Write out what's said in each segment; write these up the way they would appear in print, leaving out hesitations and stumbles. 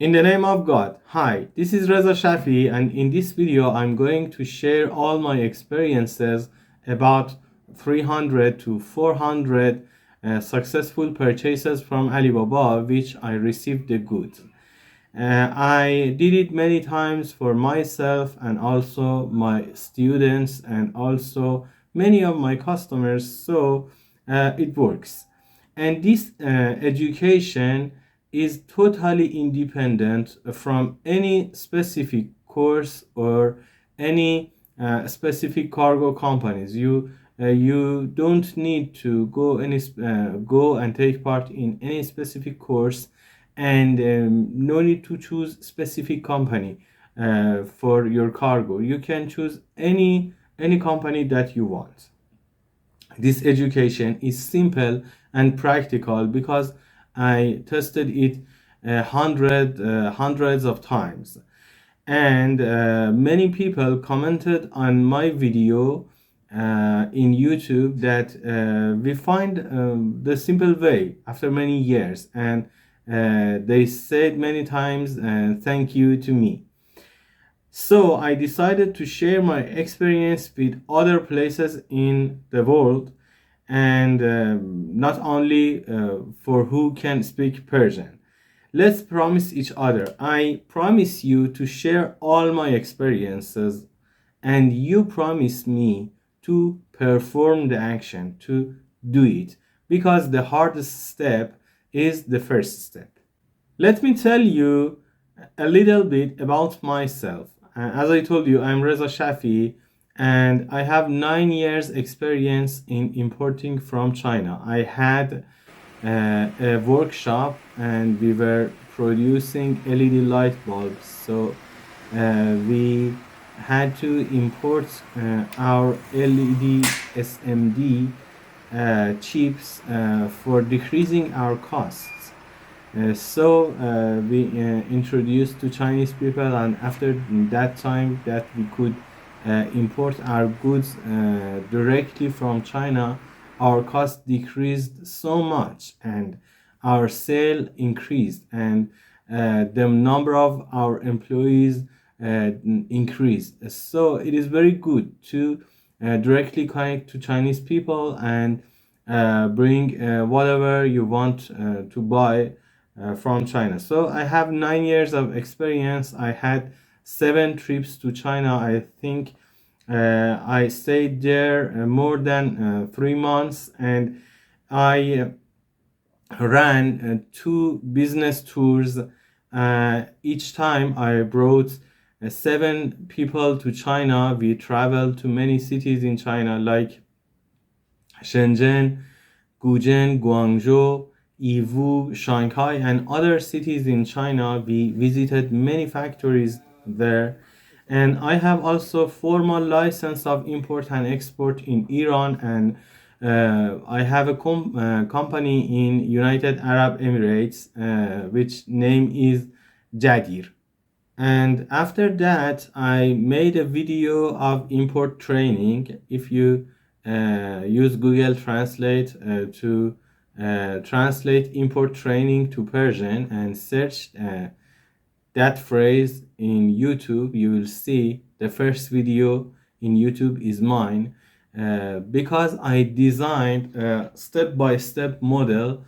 In the name of God, hi, this is Reza Shafi, and in this video I'm going to share all my experiences about 300 to 400 successful purchases from Alibaba which I received the goods. I did it many times for myself and also my students and also many of my customers, so it works. And this education is totally independent from any specific course or any specific cargo companies. You don't need to go and take part in any specific course, and no need to choose specific company for your cargo. You can choose any company that you want. This education is simple and practical because I tested it hundreds of times, and many people commented on my video in YouTube that we find the simple way after many years, and they said many times thank you to me. So I decided to share my experience with other places in the world, and not only for who can speak Persian. Let's promise each other. I promise you to share all my experiences, and you promise me to perform the action, to do it, because the hardest step is the first step. Let me tell you a little bit about myself. As I told you, I'm Reza Shafi, and I have 9 years experience in importing from China. I had a workshop and we were producing LED light bulbs. So we had to import our LED SMD chips for decreasing our costs. So we introduced to Chinese people, and after that time that we could import our goods directly from China, our cost decreased so much and our sale increased, and the number of our employees increased. So it is very good to directly connect to Chinese people and bring whatever you want to buy from China. So I have 9 years of experience. I had 7 trips to China. I think I stayed there more than 3 months, and I ran 2 business tours. Each time I brought 7 people to China. We traveled to many cities in China like Shenzhen, Guizhou, Guangzhou, Yiwu, Shanghai, and other cities in China. We visited many factories there, and I have also formal license of import and export in Iran, and I have a company in United Arab Emirates, which name is Jadir. And after that, I made a video of import training. If you use Google Translate to translate import training to Persian and search that phrase in YouTube, you will see the first video in YouTube is mine, because I designed a step-by-step model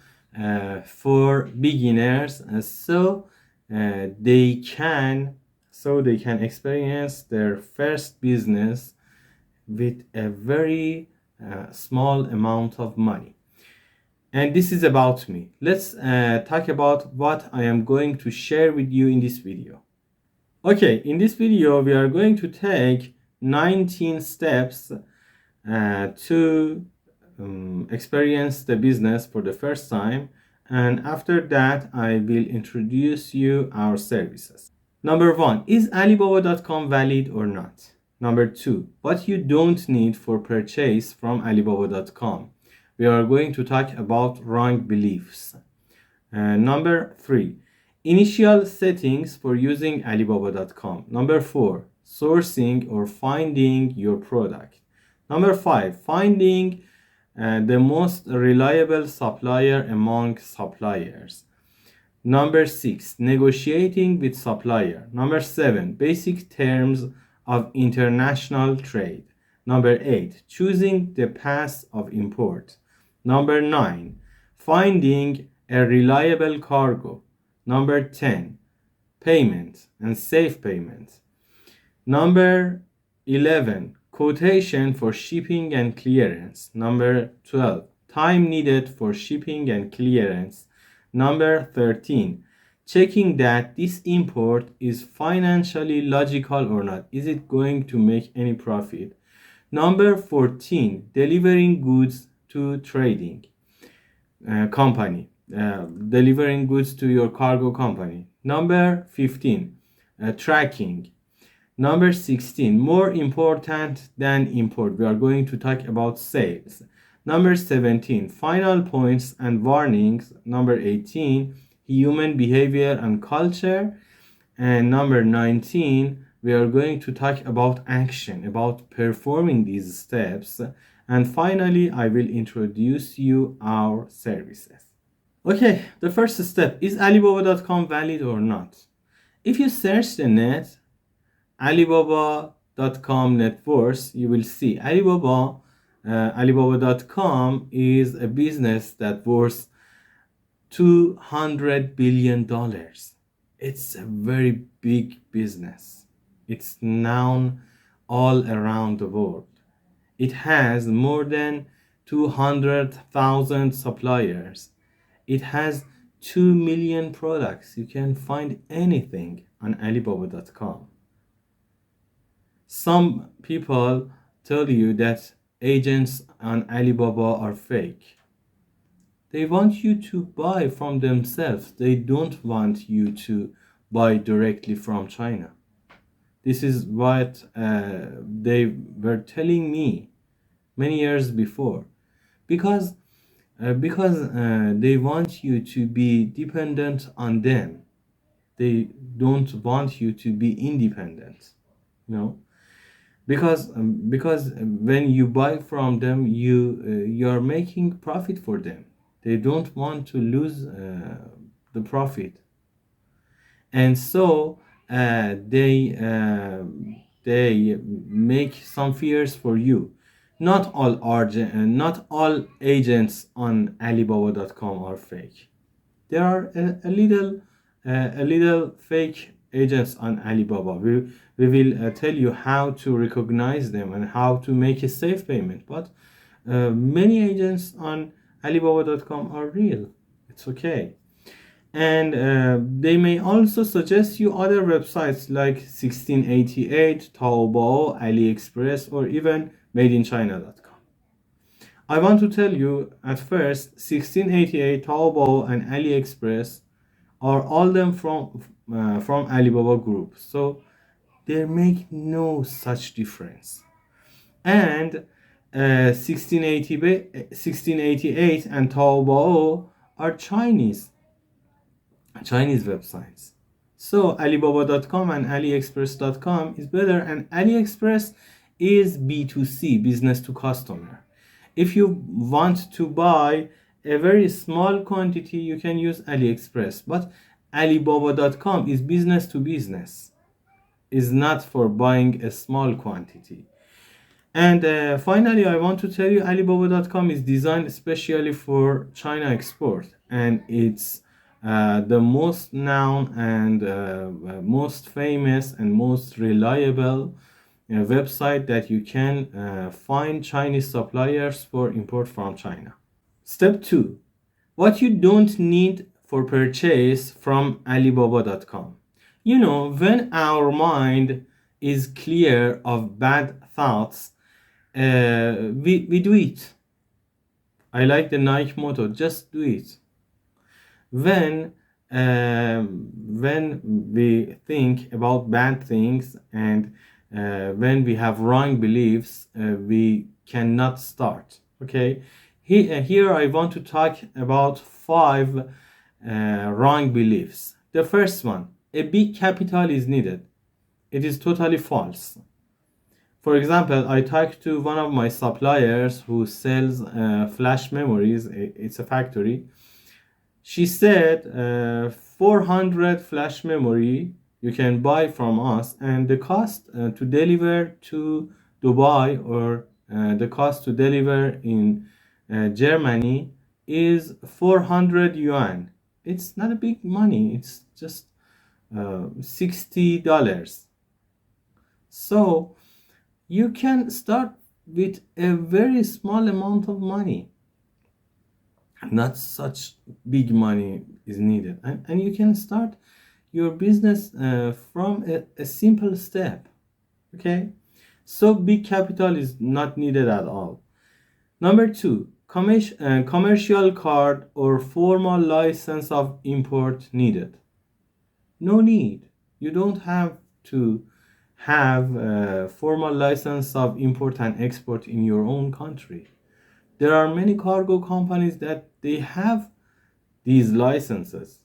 for beginners, they can experience their first business with a very small amount of money. And this is about me. Let's talk about what I am going to share with you in this video. Okay, in this video we are going to take 19 steps to experience the business for the first time, and after that I will introduce you our services. Number 1, is Alibaba.com valid or not? Number 2, what you don't need for purchase from Alibaba.com. We are going to talk about wrong beliefs. Number 3, initial settings for using Alibaba.com. Number 4, sourcing or finding your product. Number 5, finding the most reliable supplier among suppliers. Number 6, negotiating with supplier. Number 7, basic terms of international trade. Number 8, choosing the path of import. Number 9, finding a reliable cargo. Number 10, payment and safe payment. Number 11, quotation for shipping and clearance. Number 12, time needed for shipping and clearance. Number 13, checking that this import is financially logical or not. Is it going to make any profit? Number 14, delivering goods to trading company, delivering goods to your cargo company. Number 15, tracking. Number 16, more important than import. We are going to talk about sales. Number 17, final points and warnings. Number 18, human behavior and culture. And number 19, we are going to talk about action, about performing these steps. And finally, I will introduce you our services. Okay, the first step, is Alibaba.com valid or not? If you search the net, Alibaba.com net worth, you will see Alibaba.com is a business that worth $200 billion. It's a very big business. It's known all around the world. It has more than 200,000 suppliers. It has 2 million products. You can find anything on Alibaba.com. Some people tell you that agents on Alibaba are fake. They want you to buy from themselves. They don't want you to buy directly from China. This is what they were telling me many years before. Because they want you to be dependent on them. They don't want you to be independent. You know? Because when you buy from them, you're making profit for them. They don't want to lose the profit, and so they make some fears for you. Not all agents on Alibaba.com are fake. There are a little fake agents on Alibaba. We will tell you how to recognize them and how to make a safe payment. But many agents on Alibaba.com are real. It's okay. And they may also suggest you other websites like 1688, Taobao, AliExpress, or even madeinchina.com. I want to tell you at first, 1688, Taobao, and AliExpress are all them from Alibaba Group. So they make no such difference. And 1688 and Taobao are Chinese websites. So Alibaba.com and AliExpress.com is better, and AliExpress is B2C, business to customer. If you want to buy a very small quantity, you can use AliExpress, but Alibaba.com is business to business, is not for buying a small quantity. And finally, I want to tell you Alibaba.com is designed especially for China export, and it's the most known and most famous and most reliable website that you can find Chinese suppliers for import from China. Step 2. What you don't need for purchase from Alibaba.com. You know, when our mind is clear of bad thoughts, we do it. I like the Nike motto, just do it. When we think about bad things and when we have wrong beliefs, we cannot start. Okay, here I want to talk about 5 wrong beliefs. The first one, a big capital is needed. It is totally false. For example, I talked to one of my suppliers who sells flash memories. It's a factory. She said 400 flash memory you can buy from us, and the cost to deliver to Dubai, or the cost to deliver in Germany, is 400 yuan. It's not a big money, it's just $60. So you can start with a very small amount of money. Not such big money is needed, and you can start your business from a simple step. Okay, so big capital is not needed at all. Number two, commercial card or formal license of import needed. No need. You don't have to have a formal license of import and export in your own country. There are many cargo companies that they have these licenses,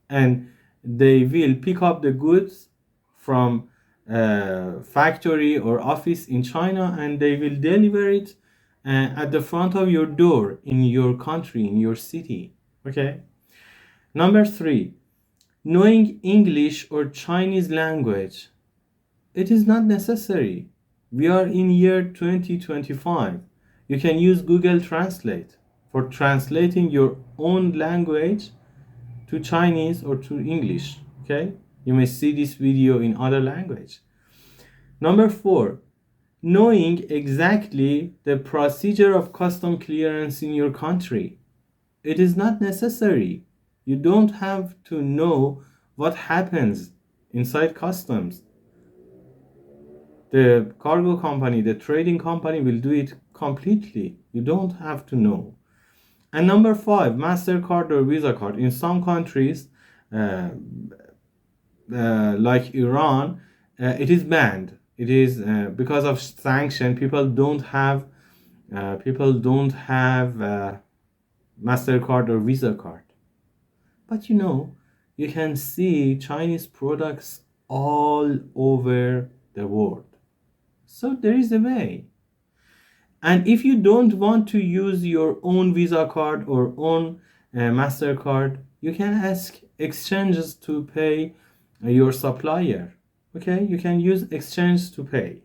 and they will pick up the goods from a factory or office in China, and they will deliver it at the front of your door in your country, in your city. Okay. Number three, knowing English or Chinese language. It is not necessary. We are in year 2025. You can use Google Translate for translating your own language to Chinese or to English. Okay? You may see this video in other language. Number four, knowing exactly the procedure of custom clearance in your country. It is not necessary. You don't have to know what happens inside customs. The cargo company, the trading company will do it completely. You don't have to know. And number five, MasterCard or Visa card. In some countries, like Iran, it is banned. It is because of sanction. People don't have MasterCard or Visa card. But you can see Chinese products all over the world. So there is a way. And if you don't want to use your own Visa card or own MasterCard, you can ask exchanges to pay your supplier. Okay, you can use exchange to pay.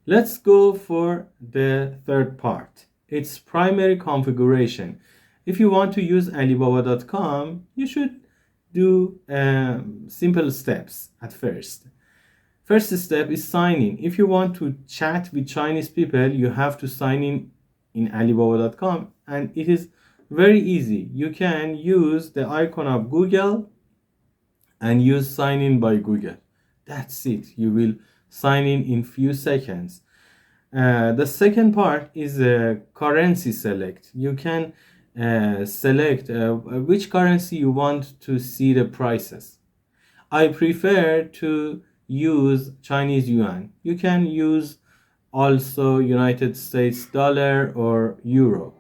Let's go for the third part. It's primary configuration. If you want to use Alibaba.com, you should do simple steps at first. First step is signing. If you want to chat with Chinese people, you have to sign in Alibaba.com, and it is very easy. You can use the icon of Google and use sign in by Google. That's it. You will sign in few seconds. The second part is a currency select. You can select which currency you want to see the prices. I prefer to use Chinese yuan. You can use also United States dollar or euro.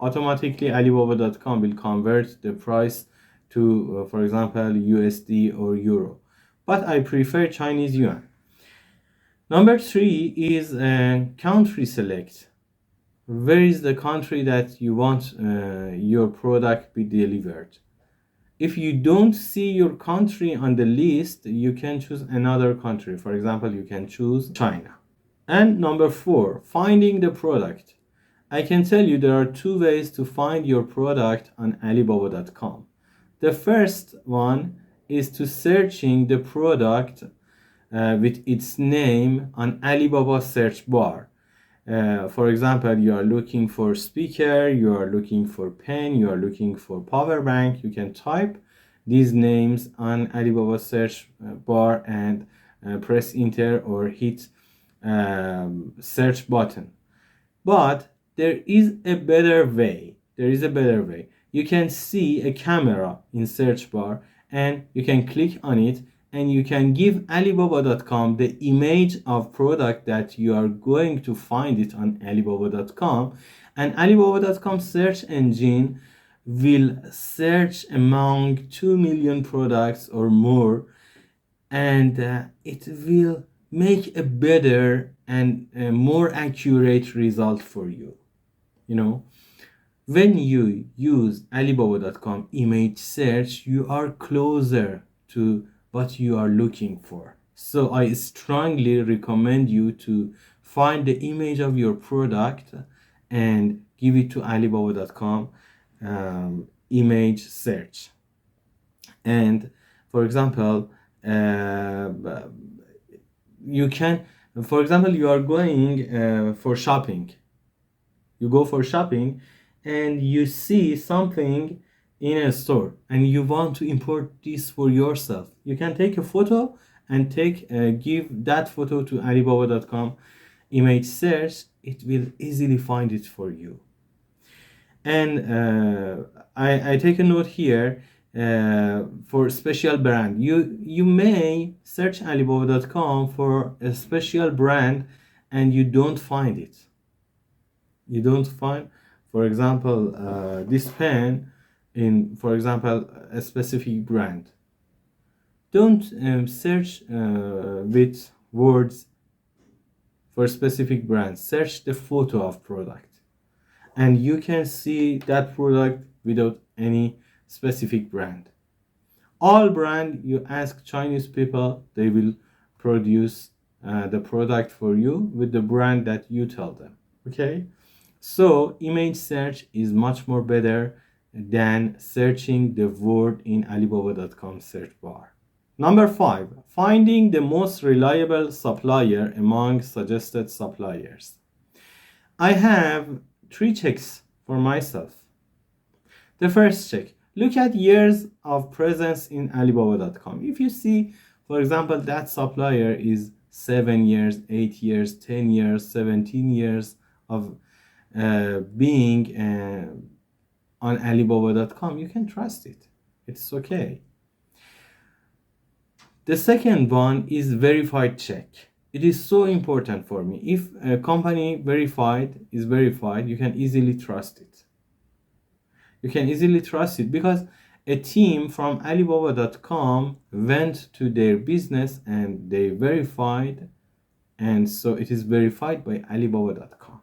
Automatically Alibaba.com will convert the price to, for example, USD or euro. But I prefer Chinese yuan. Number three is country select. Where is the country that you want your product be delivered? If you don't see your country on the list, you can choose another country. For example, you can choose China. And number four, finding the product. I can tell you there are two ways to find your product on Alibaba.com. The first one is to searching the product with its name on Alibaba search bar. For example, you are looking for speaker, you are looking for pen, you are looking for power bank. You can type these names on Alibaba search bar and press enter or hit search button. But there is a better way. You can see a camera in search bar, and you can click on it, and you can give Alibaba.com the image of product that you are going to find it on Alibaba.com, and Alibaba.com search engine will search among 2 million products or more, and it will make a better and a more accurate result for you. When you use Alibaba.com image search, you are closer to what you are looking for. So I strongly recommend you to find the image of your product and give it to Alibaba.com image search. And for example, uh, you can, for example, you are going for shopping. You go for shopping and you see something in a store and you want to import this for yourself. You can take a photo and give that photo to Alibaba.com image search. It will easily find it for you. And I take a note here for special brand. You may search Alibaba.com for a special brand and you don't find it. You don't find, for example, this pen in, for example, a specific brand. Don't search with words for specific brands. Search the photo of product and you can see that product without any specific brand. All brand, you ask Chinese people, they will produce the product for you with the brand that you tell them. Okay, so image search is much more better than searching the word in Alibaba.com search bar. Number 5, finding the most reliable supplier among suggested suppliers. I have 3 checks for myself. The first check, look at years of presence in Alibaba.com. If you see, for example, that supplier is 7 years, 8 years, 10 years, 17 years of being on Alibaba.com, you can trust it. It's okay. The second one is verified check. It is so important for me. If a company is verified, you can easily trust it. You can easily trust it because a team from Alibaba.com went to their business and they verified, and so it is verified by Alibaba.com.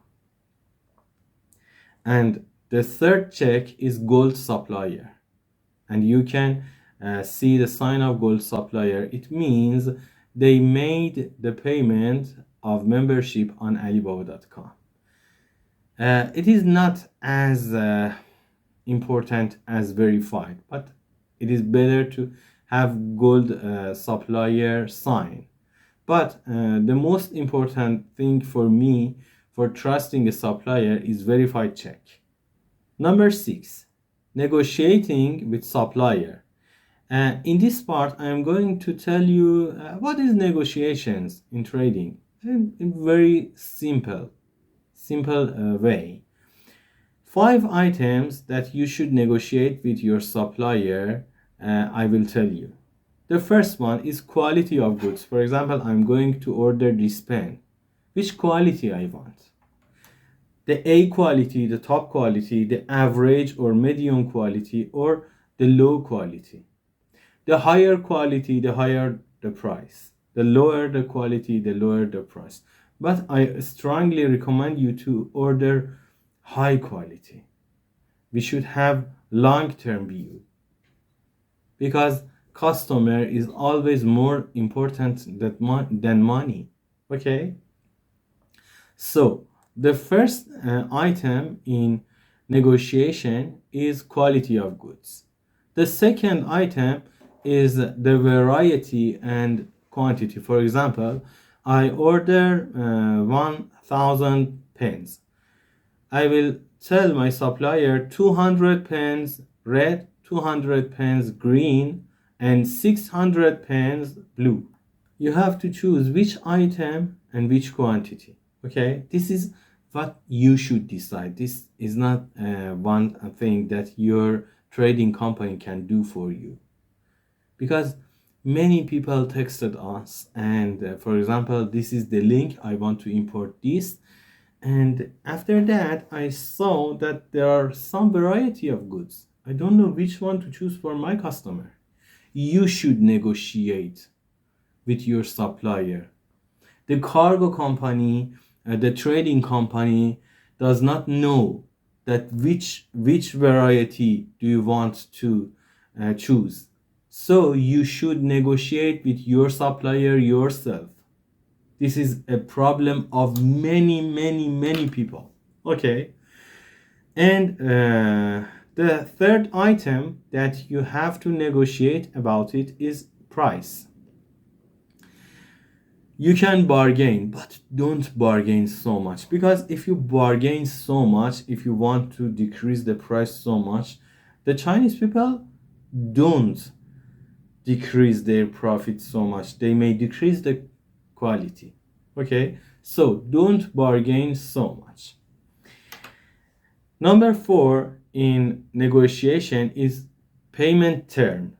And the third check is gold supplier, and you can see the sign of gold supplier. It means they made the payment of membership on Alibaba.com. It is not as important as verified, but it is better to have gold supplier sign. But the most important thing for me for trusting a supplier is verified check. Number 6, negotiating with supplier. In this part, I am going to tell you what is negotiations in trading in very simple way. 5 items that you should negotiate with your supplier, I will tell you. The first one is quality of goods. For example, I'm going to order this pen. Which quality I want? The A quality, the top quality, the average or medium quality, or the low quality. The higher quality, the higher the price. The lower the quality, the lower the price. But I strongly recommend you to order high quality. We should have long-term view because customer is always more important than money. Okay, so the first item in negotiation is quality of goods. The second item is the variety and quantity. For example, I order 1000 pens. I will tell my supplier 200 pens red, 200 pens green, and 600 pens blue. You have to choose which item and which quantity. Okay, this is what you should decide. This is not one thing that your trading company can do for you, because many people texted us and for example, this is the link, I want to import this, and after that I saw that there are some variety of goods. I don't know which one to choose for my customer. You should negotiate with your supplier. The cargo company, the trading company does not know that which variety do you want to choose. So you should negotiate with your supplier yourself. This is a problem of many people. Okay. And the third item that you have to negotiate about it is price. You can bargain, but don't bargain so much, because if you bargain so much, if you want to decrease the price so much, the Chinese people don't decrease their profit so much. They may decrease the quality. Okay, so don't bargain so much. Number 4 in negotiation is payment term.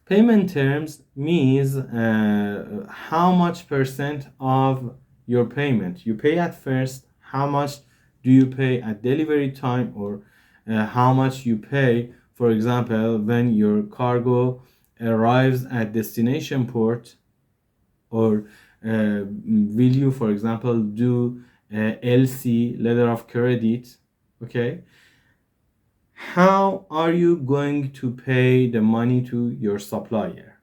Payment terms means how much percent of your payment you pay at first, how much do you pay at delivery time, or how much you pay, for example, when your cargo arrives at destination port, or will you, for example, do LC, letter of credit. Okay, how are you going to pay the money to your supplier?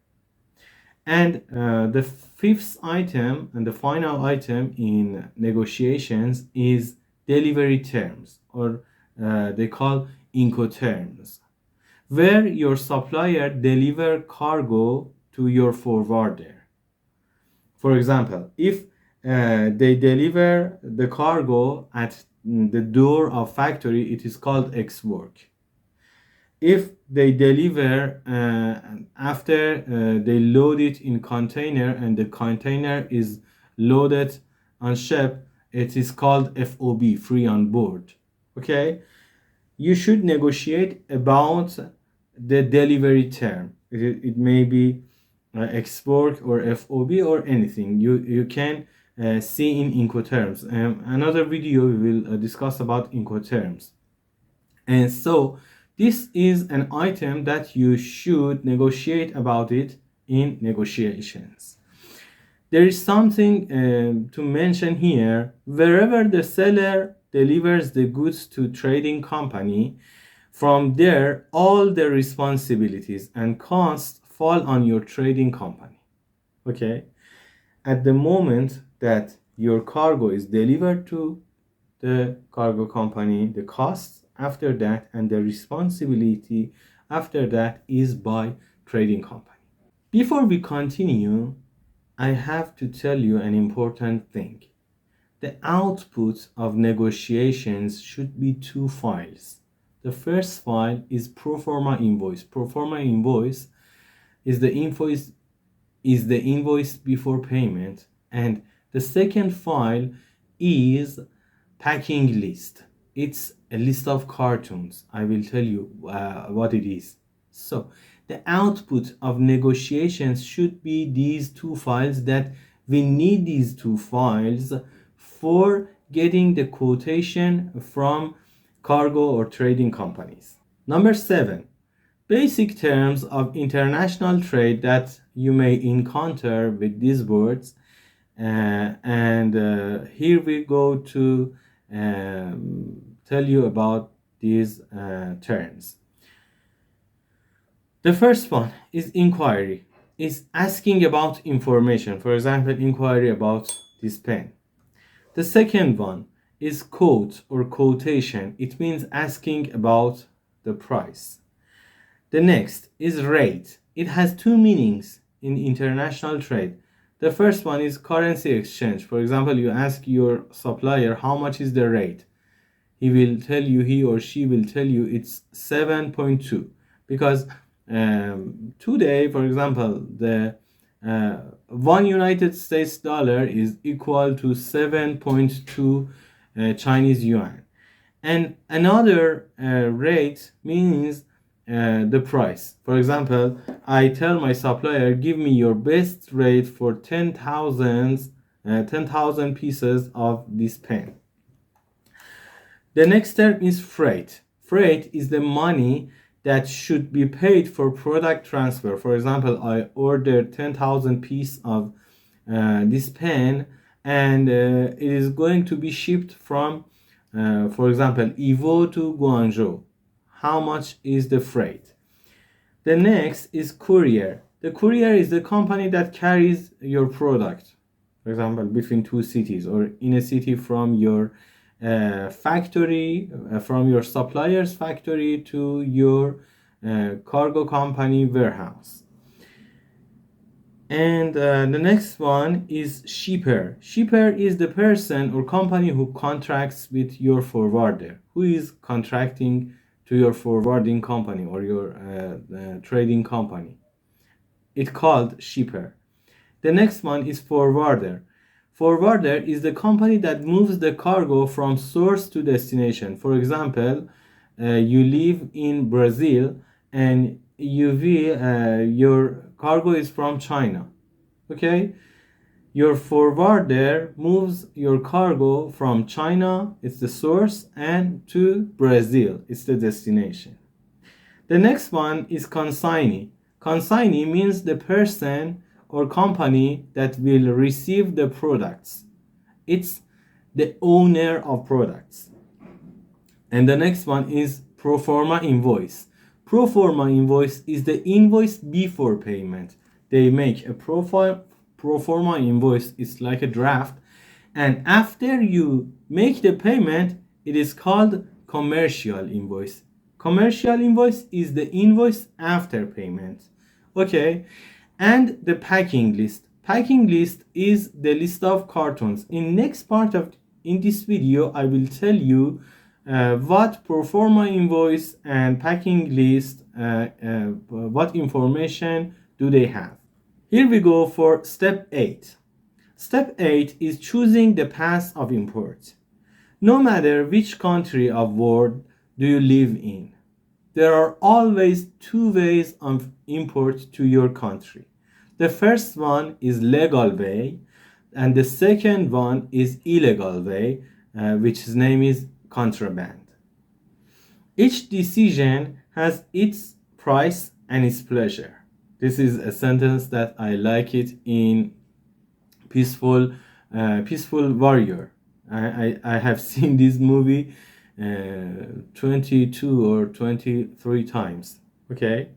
And the fifth item and the final item in negotiations is delivery terms, or they call Incoterms, where your supplier deliver cargo to your forwarder. For example, if they deliver the cargo at the door of factory, it is called X work. If they deliver after they load it in container and the container is loaded on ship, it is called FOB, free on board. Okay, you should negotiate about the delivery term. It may be export or FOB or anything. You can see in Incoterms. Another video we will discuss about Incoterms. And so this is an item that you should negotiate about it in negotiations. There is something to mention here. Wherever the seller delivers the goods to trading company, from there all the responsibilities and costs fall on your trading company. Okay, at the moment that your cargo is delivered to the cargo company, the costs after that and the responsibility after that is by trading company. Before we continue, I have to tell you an important thing. The output of negotiations should be 2 files. The first file is pro forma invoice. Pro forma invoice is the invoice before payment, and the second file is packing list. It's a list of cartoons. I will tell you what it is. So the output of negotiations should be these 2 files, that we need these 2 files for getting the quotation from cargo or trading companies. Number 7, basic terms of international trade that you may encounter with these words. Here we go to tell you about these terms. The first one is inquiry, is asking about information. For example, inquiry about this pen. The second one is quote or quotation. It means asking about the price. The next is rate. It has 2 meanings in international trade. The first one is currency exchange. For example, you ask your supplier how much is the rate. He or she will tell you it's 7.2, because today, for example, the one United States dollar is equal to 7.2 Chinese yuan. And another rate means the price. For example, I tell my supplier, give me your best rate for 10,000 pieces of this pen. The next term is freight. Freight is the money that should be paid for product transfer. For example, I ordered 10,000 pieces of this pen, and it is going to be shipped from For example, Evo to Guangzhou. How much is the freight? The next is courier. The courier is the company that carries your product, for example, between two cities or in a city from your factory, from your supplier's factory to your cargo company warehouse. And the next one is shipper. Shipper is the person or company who contracts with your forwarder, who is contracting to your forwarding company or your trading company. It's called shipper. The next one is forwarder. Forwarder is the company that moves the cargo from source to destination. For example, you live in Brazil and your cargo is from China. Okay? Your forwarder moves your cargo from China, it's the source, and to Brazil, it's the destination. The next one is consignee. Consignee means the person or company that will receive the products. It's the owner of products. And the next one is pro forma invoice. Pro forma invoice is the invoice before payment. They make a pro forma invoice, it's like a draft, and after you make the payment, it is called commercial invoice. Commercial invoice is the invoice after payment. Okay, and the packing list. Packing list is the list of cartons. In next part of in this video, I will tell you what pro forma invoice and packing list, what information do they have. Here we go for step 8. Step 8 is choosing the path of import. No matter which country of world do you live in, there are always two ways of import to your country. The first one is legal way, and the second one is illegal way, which his name is contraband. Each decision has its price and its pleasure. This is a sentence that I like it in Peaceful Warrior. I have seen this movie 22 or 23 times. Okay.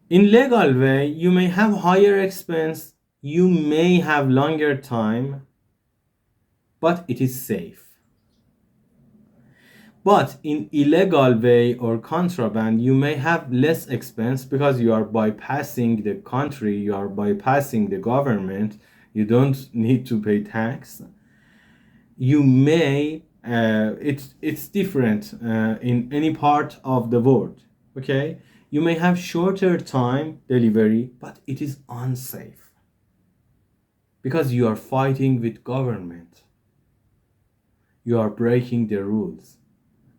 In legal way, you may have higher expense, you may have longer time, but it is safe. But in illegal way or contraband, you may have less expense because you are bypassing the country, you are bypassing the government, you don't need to pay tax. You may, it's different in any part of the world, okay? You may have shorter time delivery, but it is unsafe because you are fighting with government. You are breaking the rules.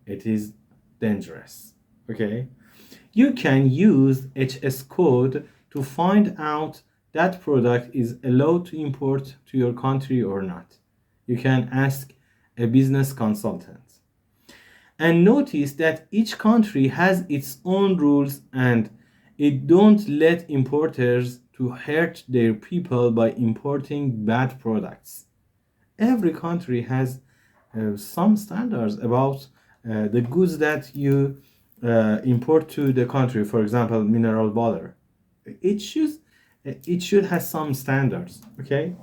It is dangerous. Okay, you can use HS code to find out that product is allowed to import to your country or not. You can ask a business consultant. And notice that each country has its own rules and it don't let importers to hurt their people by importing bad products. Every country has some standards about the goods that you import to the country. For example, mineral water. It should have some standards. Okay,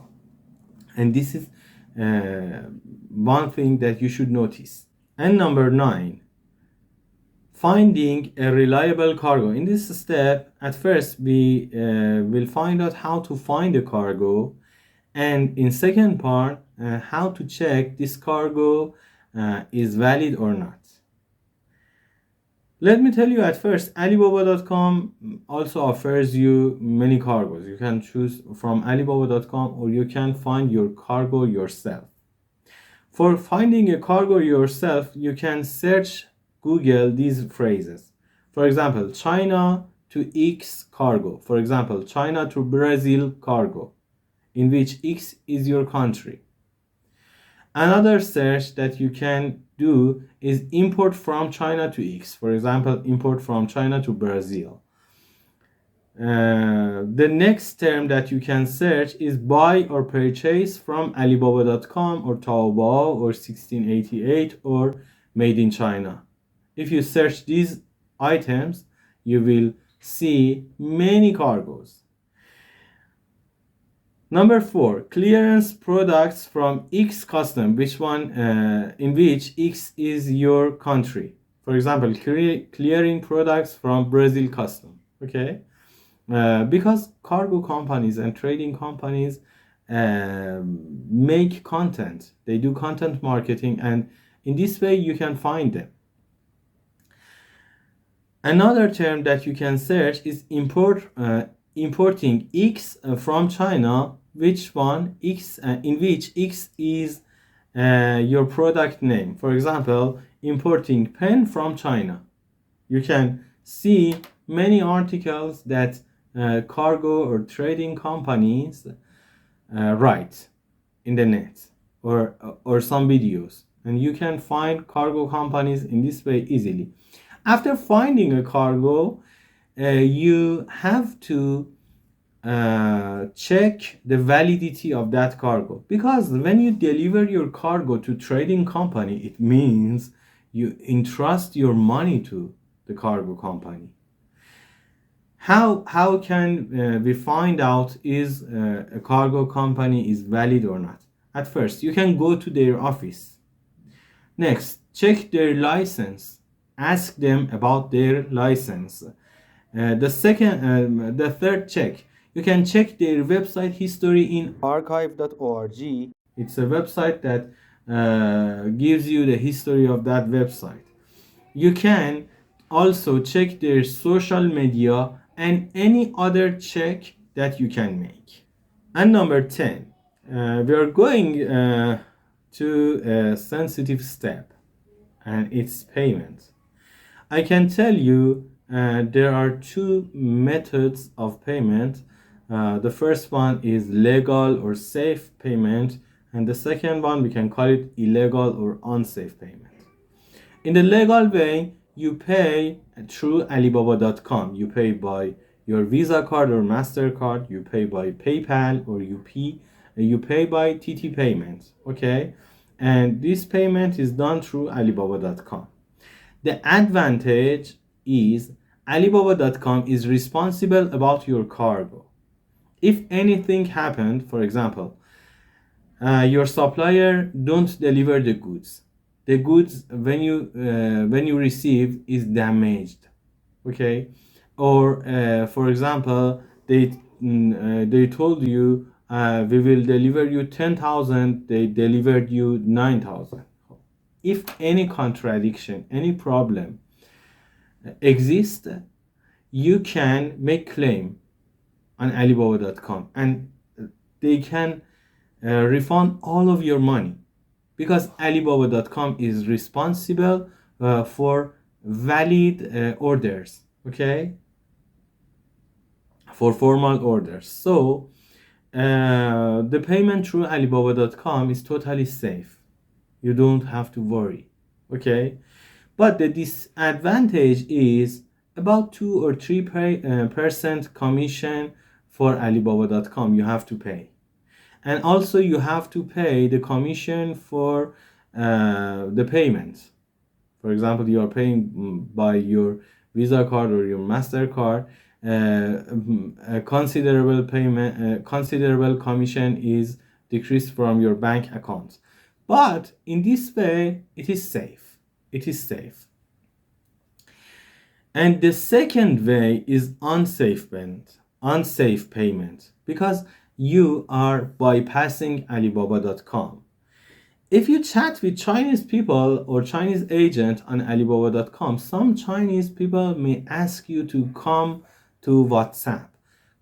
and this is one thing that you should notice. And number 9, finding a reliable cargo. In this step, at first we will find out how to find a cargo, and in second part, how to check this cargo is valid or not. Let me tell you at first, Alibaba.com also offers you many cargoes. You can choose from Alibaba.com or you can find your cargo yourself. For finding a cargo yourself, you can search Google these phrases. For example, China to X cargo. For example, China to Brazil cargo, in which X is your country. Another search that you can do is import from China to X. For example, import from China to Brazil. The next term that you can search is buy or purchase from Alibaba.com or Taobao or 1688 or made in China. If you search these items, you will see many cargoes. Number 4, clearance products from X custom, in which X is your country. For example, clearing products from Brazil custom. Okay, because cargo companies and trading companies make content, they do content marketing, and in this way you can find them. Another term that you can search is importing X from China, in which X is your product name. For example, importing pen from China. You can see many articles that cargo or trading companies write in the net, or some videos, and you can find cargo companies in this way easily. After finding a cargo, you have to check the validity of that cargo, because when you deliver your cargo to trading company, it means you entrust your money to the cargo company. How can we find out is a cargo company is valid or not? At first, you can go to their office. Next, check their license. Ask them about their license. The third check, you can check their website history in archive.org. It's a website that gives you the history of that website. You can also check their social media and any other check that you can make. And number 10, we are going to a sensitive step, and it's payment. I can tell you there are two methods of payment. The first one is legal or safe payment, and the second one, we can call it illegal or unsafe payment. In the legal way, you pay through Alibaba.com. You pay by your Visa card or MasterCard. You pay by PayPal or UP. You pay by TT payments. Okay, and this payment is done through Alibaba.com. The advantage is Alibaba.com is responsible about your cargo. If anything happened, for example, your supplier don't deliver the goods. The goods when you receive is damaged. Okay, or for example, they told you we will deliver you 10,000. They delivered you 9,000. If any contradiction, any problem exists, you can make claim on Alibaba.com, and they can refund all of your money, because Alibaba.com is responsible for valid orders, okay, for formal orders. So the payment through Alibaba.com is totally safe. You don't have to worry, okay? But the disadvantage is about 2 or 3% commission for Alibaba.com you have to pay. And also you have to pay the commission for the payment. For example, you are paying by your Visa card or your MasterCard, a considerable commission is decreased from your bank account. But in this way, it is safe. It is safe. And the second way is unsafe payment, because you are bypassing Alibaba.com. If you chat with Chinese people or Chinese agent on Alibaba.com, some Chinese people may ask you to come to WhatsApp,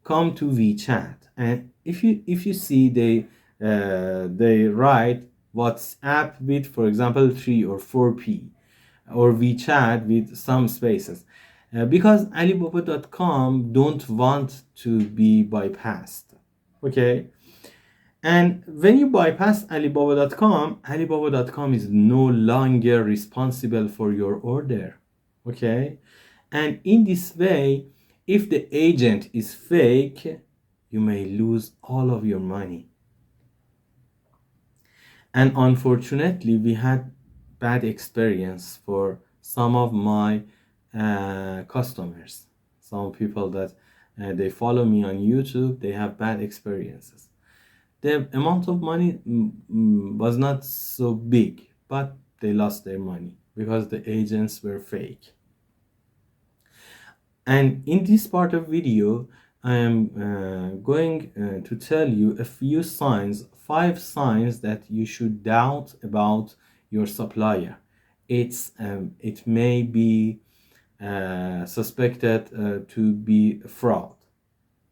come to WeChat, and if you see they write WhatsApp with, for example, 3 or 4p, or WeChat with some spaces, because Alibaba.com don't want to be bypassed. Okay, and when you bypass Alibaba.com is no longer responsible for your order. Okay, and in this way, If the agent is fake, you may lose all of your money. And unfortunately, we had bad experience for some of my customers. Some people that they follow me on YouTube, they have bad experiences. The amount of money was not so big, but they lost their money because the agents were fake. And in this part of video, I am going to tell you a few signs, 5 signs that you should doubt about your supplier. It may be suspected to be fraud.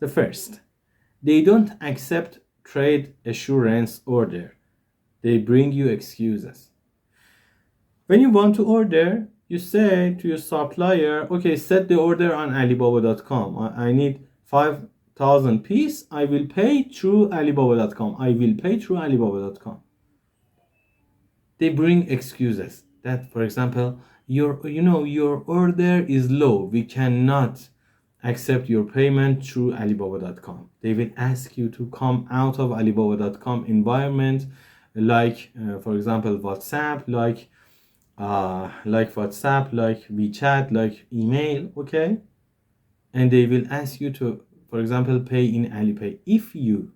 The first, they don't accept trade assurance order. They bring you excuses. When you want to order, you say to your supplier, okay, set the order on Alibaba.com. I need 5,000 piece. I will pay through Alibaba.com. I will pay through Alibaba.com. They bring excuses that, for example, your order is low. We cannot accept your payment through Alibaba.com. They will ask you to come out of Alibaba.com environment, like, for example, WhatsApp, like WhatsApp, like WeChat, like email, okay? And they will ask you to, for example, pay in Alipay. If you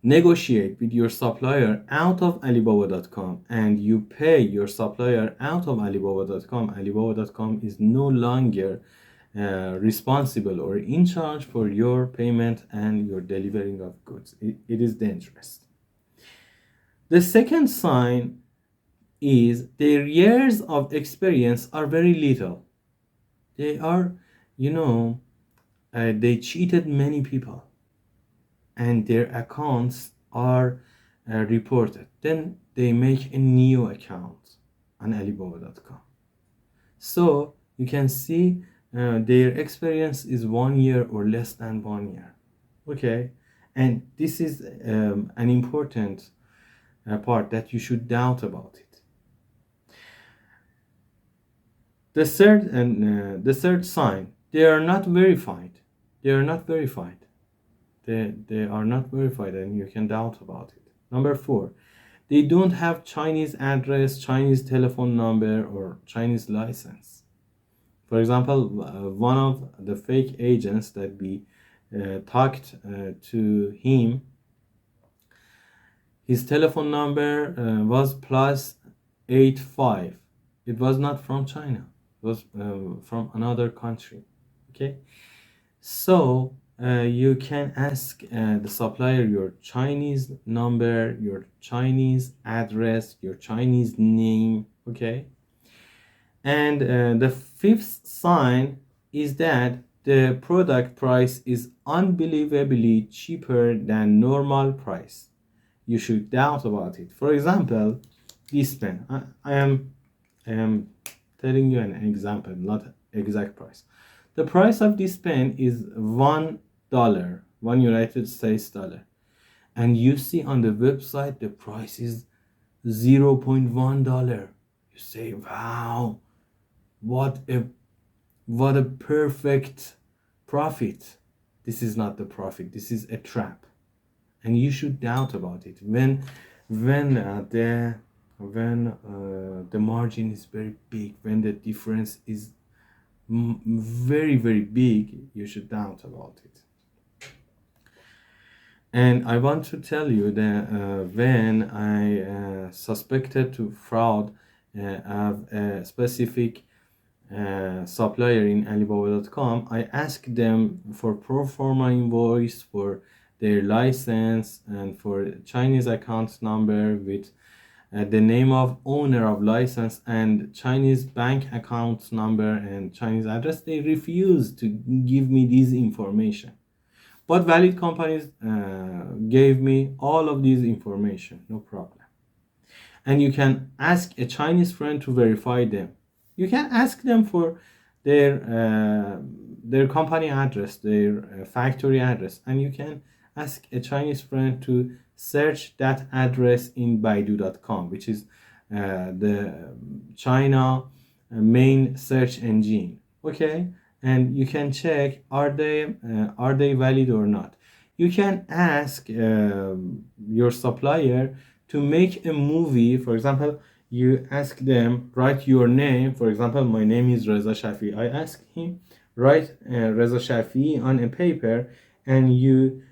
negotiate with your supplier out of Alibaba.com and you pay your supplier out of Alibaba.com, Alibaba.com is no longer responsible or in charge for your payment and your delivering of goods. It is dangerous. The second sign is their years of experience are very little. They are, they cheated many people and their accounts are reported. Then they make a new account on Alibaba.com. So you can see their experience is 1 year or less than 1 year. Okay, and this is an important part that you should doubt about it. The third sign, they are not verified. They are not verified. They are not verified, and you can doubt about it. Number 4, they don't have Chinese address, Chinese telephone number, or Chinese license. For example, one of the fake agents that we talked to him, his telephone number was +85. It was not from China. It was from another country. Okay, so you can ask the supplier your Chinese number, your Chinese address, your Chinese name. Okay, and the 5th sign is that the product price is unbelievably cheaper than normal price. You should doubt about it. For example, this pen. I am telling you an example, not exact price. The price of this pen is $1, one United States dollar, and you see on the website the price is $0.1. You say, wow, what a perfect profit. This is not the profit. This is a trap, and you should doubt about it. When the margin is very big, when the difference is very, very big, you should doubt about it. And I want to tell you that when I suspected to fraud of a specific supplier in Alibaba.com, I asked them for pro forma invoice for their license and for Chinese account number with the name of owner of license and Chinese bank account number and Chinese address. They refused to give me this information, but valid companies gave me all of these information, no problem. And you can ask a Chinese friend to verify them. You can ask them for their company address, their factory address, and you can ask a Chinese friend to search that address in Baidu.com, which is the China main search engine. Okay, and you can check are they valid or not. You can ask your supplier to make a movie. For example, you ask them write your name. For example, my name is Reza Shafi. I ask him write Reza Shafi on a paper, and you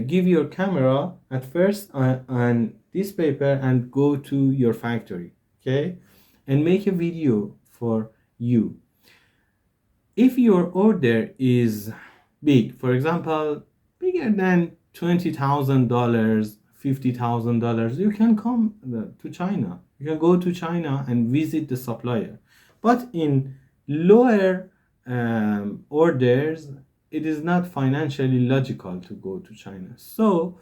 give your camera at first on this paper and go to your factory, okay, and make a video for you. If your order is big, for example, bigger than $20,000, $50,000, you can come to China. You can go to China and visit the supplier. But in lower orders, it is not financially logical to go to China. So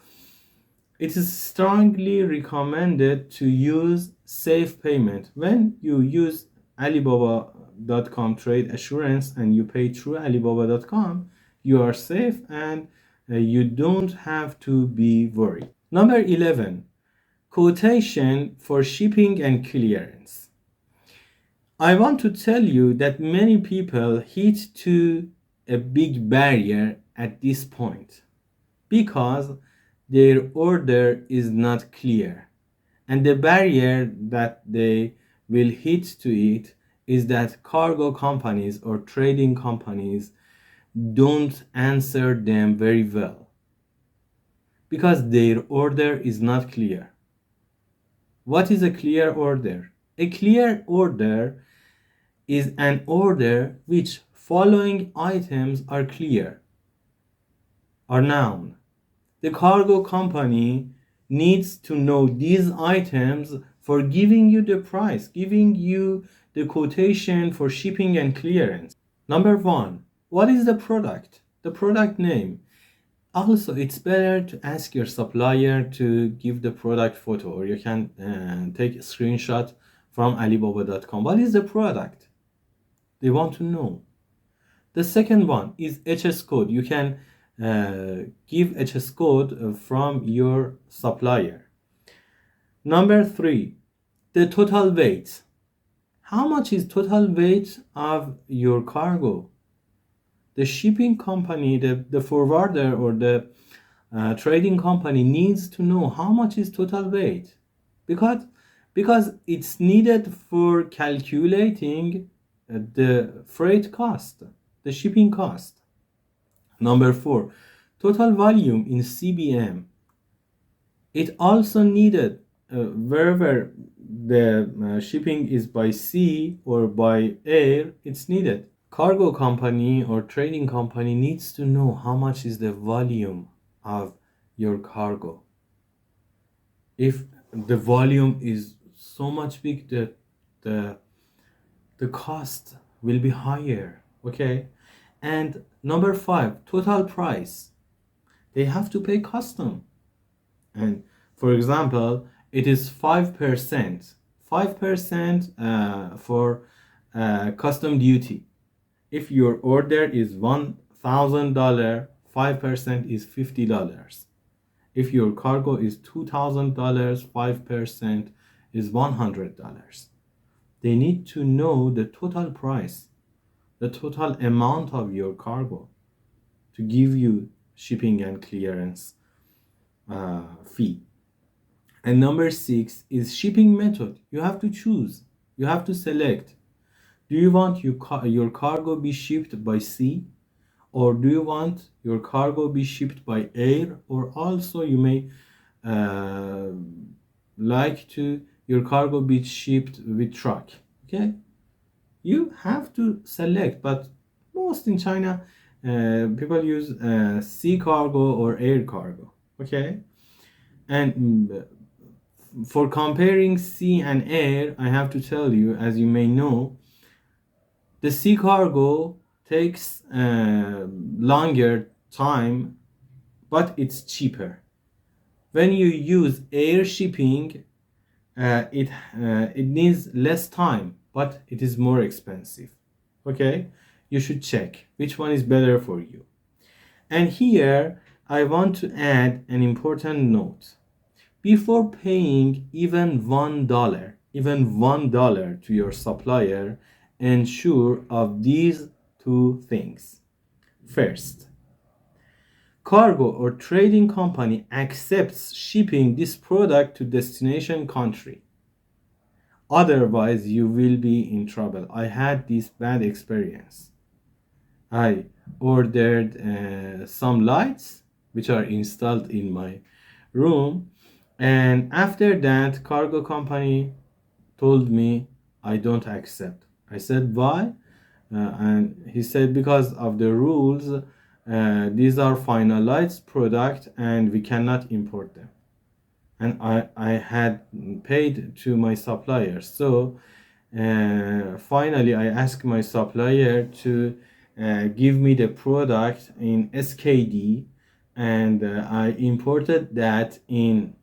it is strongly recommended to use safe payment. When you use Alibaba.com trade assurance and you pay through Alibaba.com, you are safe, and you don't have to be worried. Number 11, quotation for shipping and clearance. I want to tell you that many people hit to a big barrier at this point because their order is not clear. And the barrier that they will hit to it is that cargo companies or trading companies don't answer them very well because their order is not clear. What is a clear order? A clear order is an order which following items are clear, are known. The cargo company needs to know these items for giving you the price, giving you the quotation for shipping and clearance. Number 1, what is the product? The product name. Also, it's better to ask your supplier to give the product photo, or you can take a screenshot from Alibaba.com. What is the product? They want to know. The second one is HS code. You can give HS code from your supplier. Number 3, the total weight. How much is total weight of your cargo? The shipping company, the forwarder or the trading company needs to know how much is total weight because it's needed for calculating the freight cost, the shipping cost. Number 4, total volume in CBM. It also needed wherever the shipping is by sea or by air, it's needed. Cargo company or trading company needs to know how much is the volume of your cargo. If the volume is so much big that the cost will be higher, okay? And number 5, total price. They have to pay custom. And for example, it is 5%. 5% for custom duty. If your order is $1,000, 5% is $50. If your cargo is $2,000, 5% is $100. They need to know the total price, the total amount of your cargo to give you shipping and clearance fee. And number 6 is shipping method. You have to choose. You have to select. Do you want your cargo be shipped by sea, or do you want your cargo be shipped by air, or also you may like to your cargo be shipped with truck? Okay, you have to select, but most in China people use sea cargo or air cargo. Okay, and for comparing sea and air, I have to tell you, as you may know, the sea cargo takes longer time, but it's cheaper. When you use air shipping, it needs less time, but it is more expensive. Okay, you should check which one is better for you. And here I want to add an important note. Before paying even $1 to your supplier, ensure of these two things. First, cargo or trading company accepts shipping this product to destination country. Otherwise, you will be in trouble. I had this bad experience. I ordered some lights which are installed in my room, and after that, cargo company told me I don't accept. I said why? And he said because of the rules, these are finalized product and we cannot import them. And I had paid to my supplier. So finally, I asked my supplier to give me the product in SKD, and I imported that in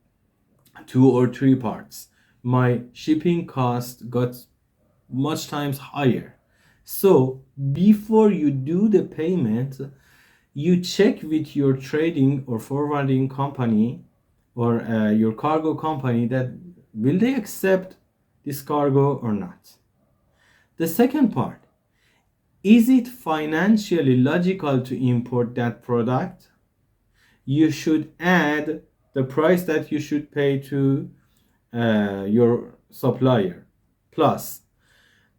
2 or 3 parts. My shipping cost got much times higher. So before you do the payment, you check with your trading or forwarding company or your cargo company that will they accept this cargo or not. The second part, is it financially logical to import that product? You should add the price that you should pay to your supplier plus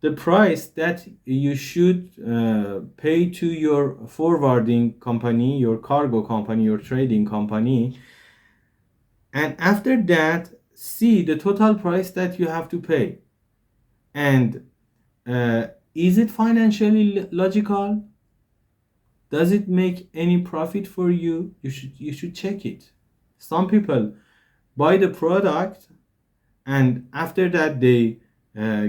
the price that you should pay to your forwarding company, your cargo company, your trading company, and after that see the total price that you have to pay. And is it financially logical? Does it make any profit for you? You should check it. Some people buy the product and after that they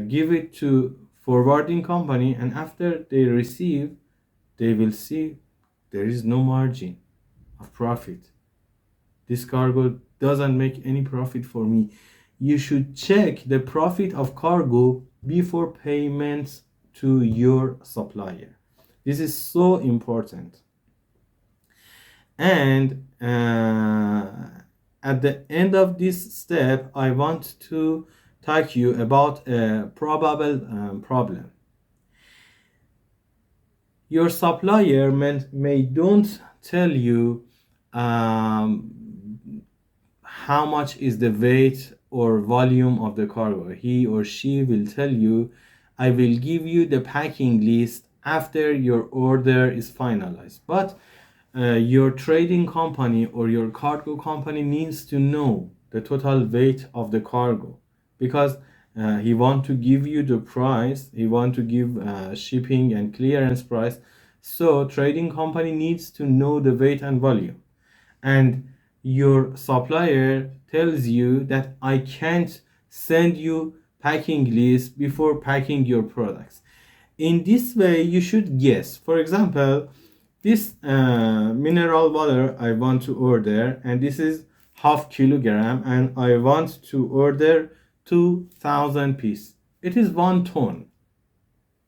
give it to forwarding company, and after they receive they will see there is no margin of profit. This cargo doesn't make any profit for me. You should check the profit of cargo before payments to your supplier. This is so important. And at the end of this step, I want to talk to you about a probable problem. Your supplier may don't tell you how much is the weight or volume of the cargo. He or she will tell you, I will give you the packing list after your order is finalized. But your trading company or your cargo company needs to know the total weight of the cargo, because he want to give you the price, he want to give shipping and clearance price. So trading company needs to know the weight and volume, and your supplier tells you that I can't send you packing list before packing your products. In this way you should guess. For example, this mineral water I want to order, and this is half kilogram, and I want to order 2000 piece. It is 1 ton.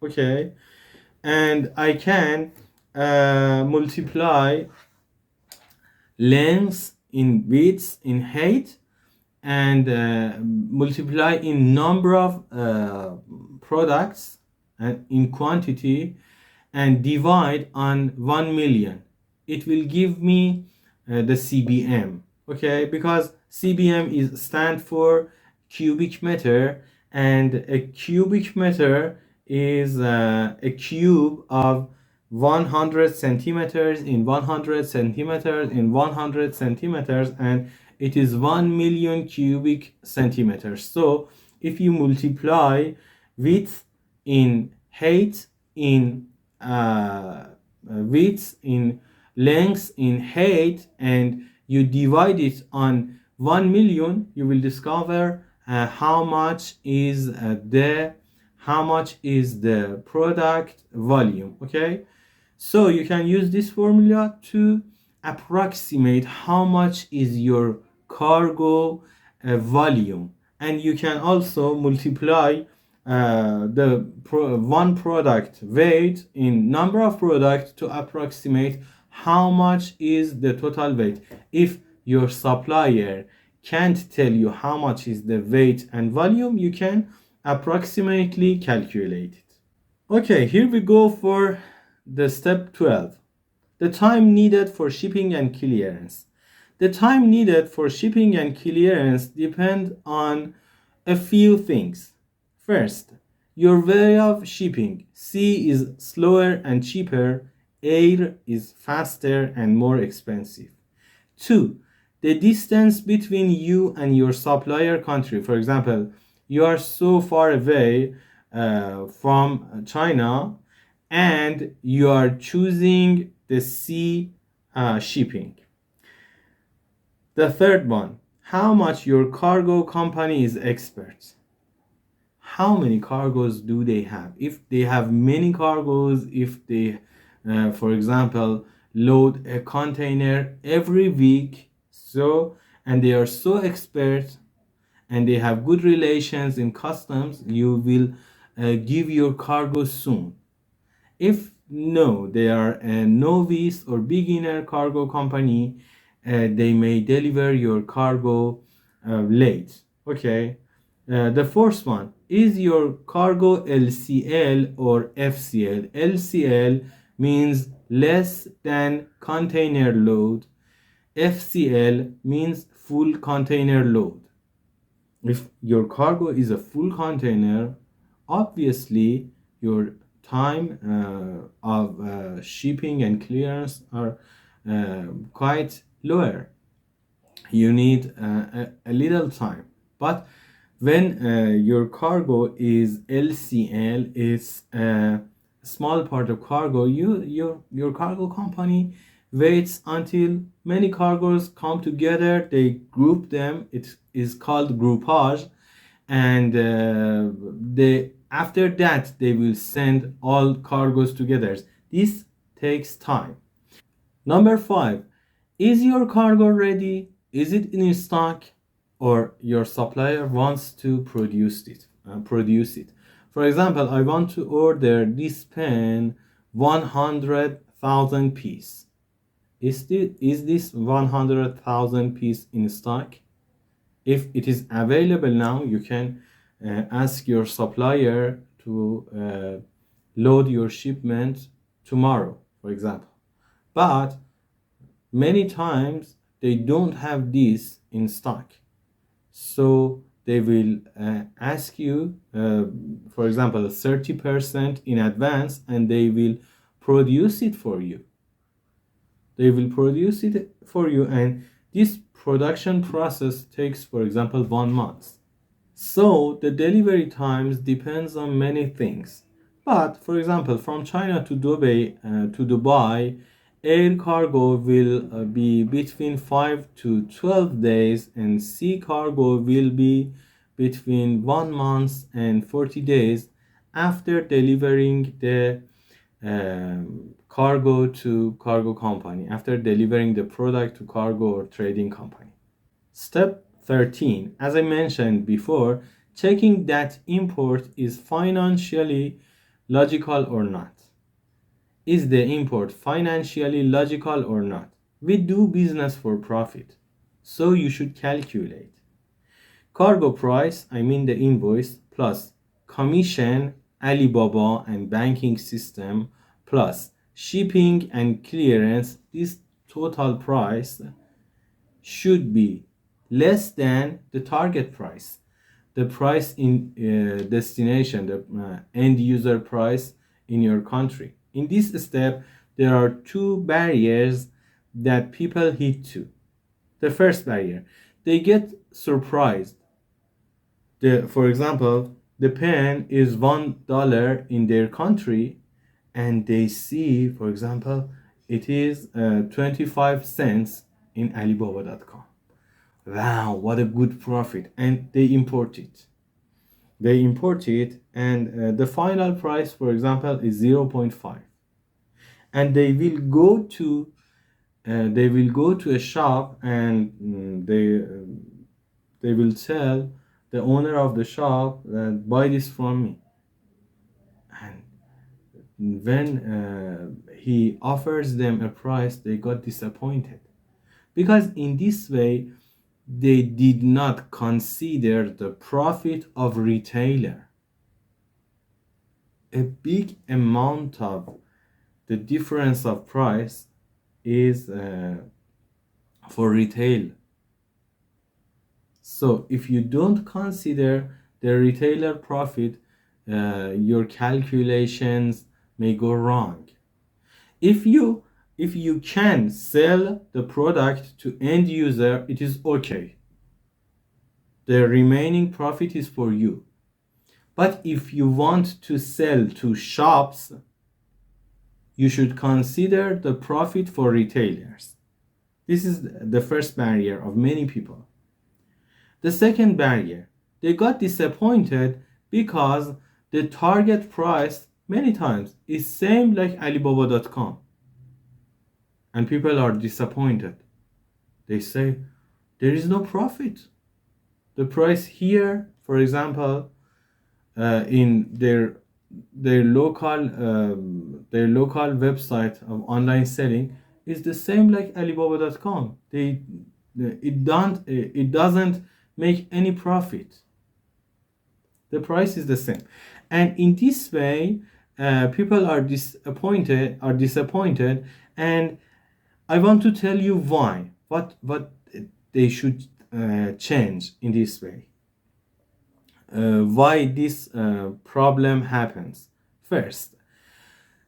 Okay, and I can multiply length in width in height, and multiply in number of products and in quantity, and divide on 1 million. It will give me the CBM. Okay, because CBM is stand for cubic meter, and a cubic meter is a cube of 100 centimeters in 100 centimeters in 100 centimeters, and it is 1 million cubic centimeters. So if you multiply width in height in width in length in height, and you divide it on 1 million, you will discover how much is the product volume. Okay, so you can use this formula to approximate how much is your cargo volume, and you can also multiply one product weight in number of products to approximate how much is the total weight. If your supplier can't tell you how much is the weight and volume, you can approximately calculate it. Okay, here we go for the step 12, the time needed for shipping and clearance. The time needed for shipping and clearance depend on a few things. First, your way of shipping. Sea is slower and cheaper, air is faster and more expensive. Two, the distance between you and your supplier country. For example, you are so far away from China and you are choosing the sea shipping. The third one, how much your cargo company is expert. How many cargoes do they have? If they have many cargoes, if they, for example, load a container every week, so and they are so expert and they have good relations in customs, you will give your cargo soon. If no, they are a novice or beginner cargo company, they may deliver your cargo late. Okay. The first one, is your cargo LCL or FCL? LCL means less than container load. FCL means full container load. If your cargo is a full container, obviously your time of shipping and clearance are quite lower. You need a little time. But when your cargo is LCL, it's a small part of cargo, your cargo company waits until many cargoes come together, they group them, it is called groupage, and they after that they will send all cargoes together. This takes time. Number 5, is your cargo ready? Is it in stock, or your supplier wants to produce it? For example, I want to order this pen 100,000 piece. Is this 100,000 piece in stock? If it is available now, you can ask your supplier to load your shipment tomorrow, for example. But many times they don't have this in stock, so they will ask you, for example, 30% in advance, and they will produce it for you. And this production process takes, for example, 1 month. So the delivery times depends on many things. But for example, from China to Dubai, air cargo will be between 5 to 12 days, and sea cargo will be between 1 month and 40 days after delivering the cargo to cargo company, after delivering the product to cargo or trading company. Step 13, as I mentioned before, checking that import is financially logical or not. Is the import financially logical or not? We do business for profit, so you should calculate. Cargo price, I mean the invoice, plus commission, Alibaba and banking system, plus shipping and clearance, this total price should be less than the target price, the price in destination, the end user price in your country. In this step, there are two barriers that people hit to. The first barrier, they get surprised. For example, the pen is $1 in their country, and they see, for example, it is 25 cents in Alibaba.com. Wow, what a good profit! And they import it. And the final price, for example, is 0.5. And they will go to a shop, and they will tell the owner of the shop that buy this from me. And when he offers them a price, they got disappointed, because in this way they did not consider the profit of retailer. A big amount of the difference of price is for retail. So if you don't consider the retailer profit, your calculations may go wrong. If you can sell the product to end user, it is okay. The remaining profit is for you. But if you want to sell to shops, you should consider the profit for retailers. This is the first barrier of many people. The second barrier, they got disappointed because the target price many times is same like Alibaba.com. And people are disappointed. They say there is no profit. The price here, for example, in their local website of online selling is the same like Alibaba.com. It doesn't make any profit. The price is the same, and in this way, people are disappointed. And I want to tell you why. What they should change in this way. Why this problem happens. First,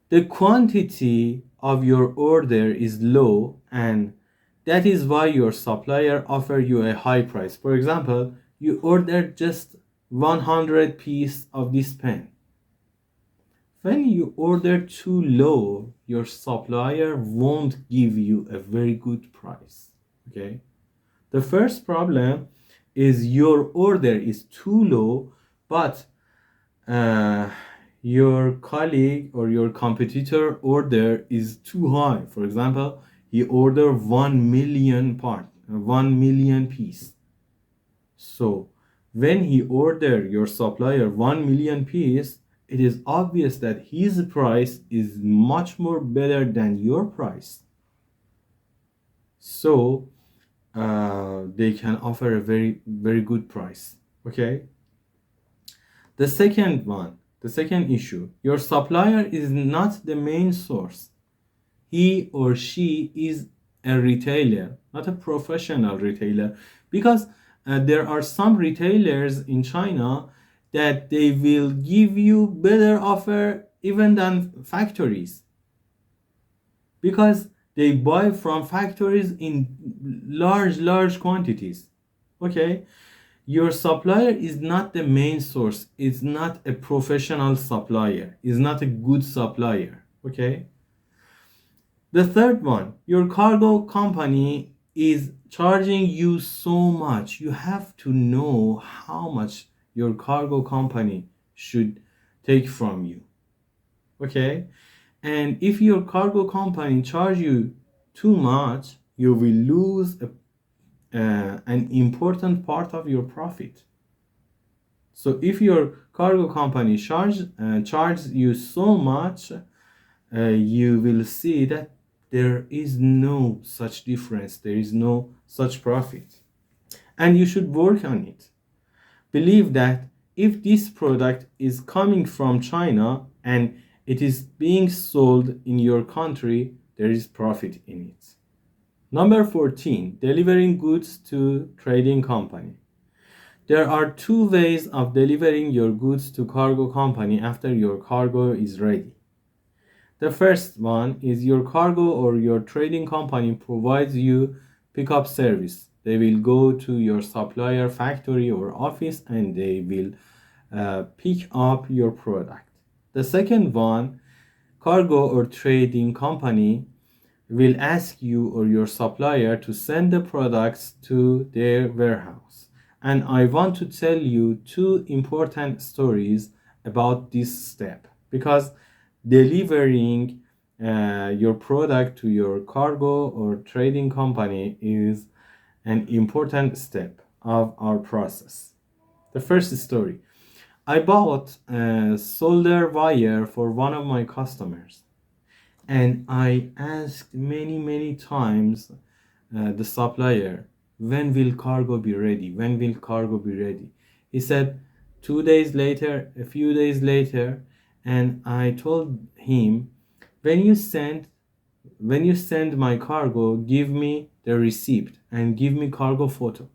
the quantity of your order is low, and that is why your supplier offer you a high price. For example, you order just 100 piece of this pen. When you order too low, your supplier won't give you a very good price. Okay? The first problem is your order is too low, but your colleague or your competitor order is too high. For example, he ordered 1 million 1 million piece. So when he ordered your supplier 1 million piece, it is obvious that his price is much more better than your price. So they can offer a very, very good price. Okay. The second issue, your supplier is not the main source. He or she is a retailer, not a professional retailer, because there are some retailers in China that they will give you better offer even than factories, because they buy from factories in large quantities. Okay, your supplier is not the main source, is not a professional supplier, is not a good supplier. Okay, the third one, your cargo company is charging you so much. You have to know how much your cargo company should take from you. Okay, and if your cargo company charge you too much, you will lose an important part of your profit. So if your cargo company charges you so much, you will see that there is no such difference, there is no such profit, and you should work on it. Believe that if this product is coming from China and it is being sold in your country, there is profit in it. Number 14, delivering goods to trading company. There are two ways of delivering your goods to cargo company after your cargo is ready. The first one is your cargo or your trading company provides you pickup service. They will go to your supplier factory or office and they will pick up your product. The second one, cargo or trading company will ask you or your supplier to send the products to their warehouse. And I want to tell you two important stories about this step, because delivering your product to your cargo or trading company is an important step of our process. The first story, I bought a solder wire for one of my customers, and I asked many times the supplier, when will cargo be ready? When will cargo be ready? He said 2 days later, a few days later, and I told him when you send when you send my cargo, give me the receipt and give me cargo photo.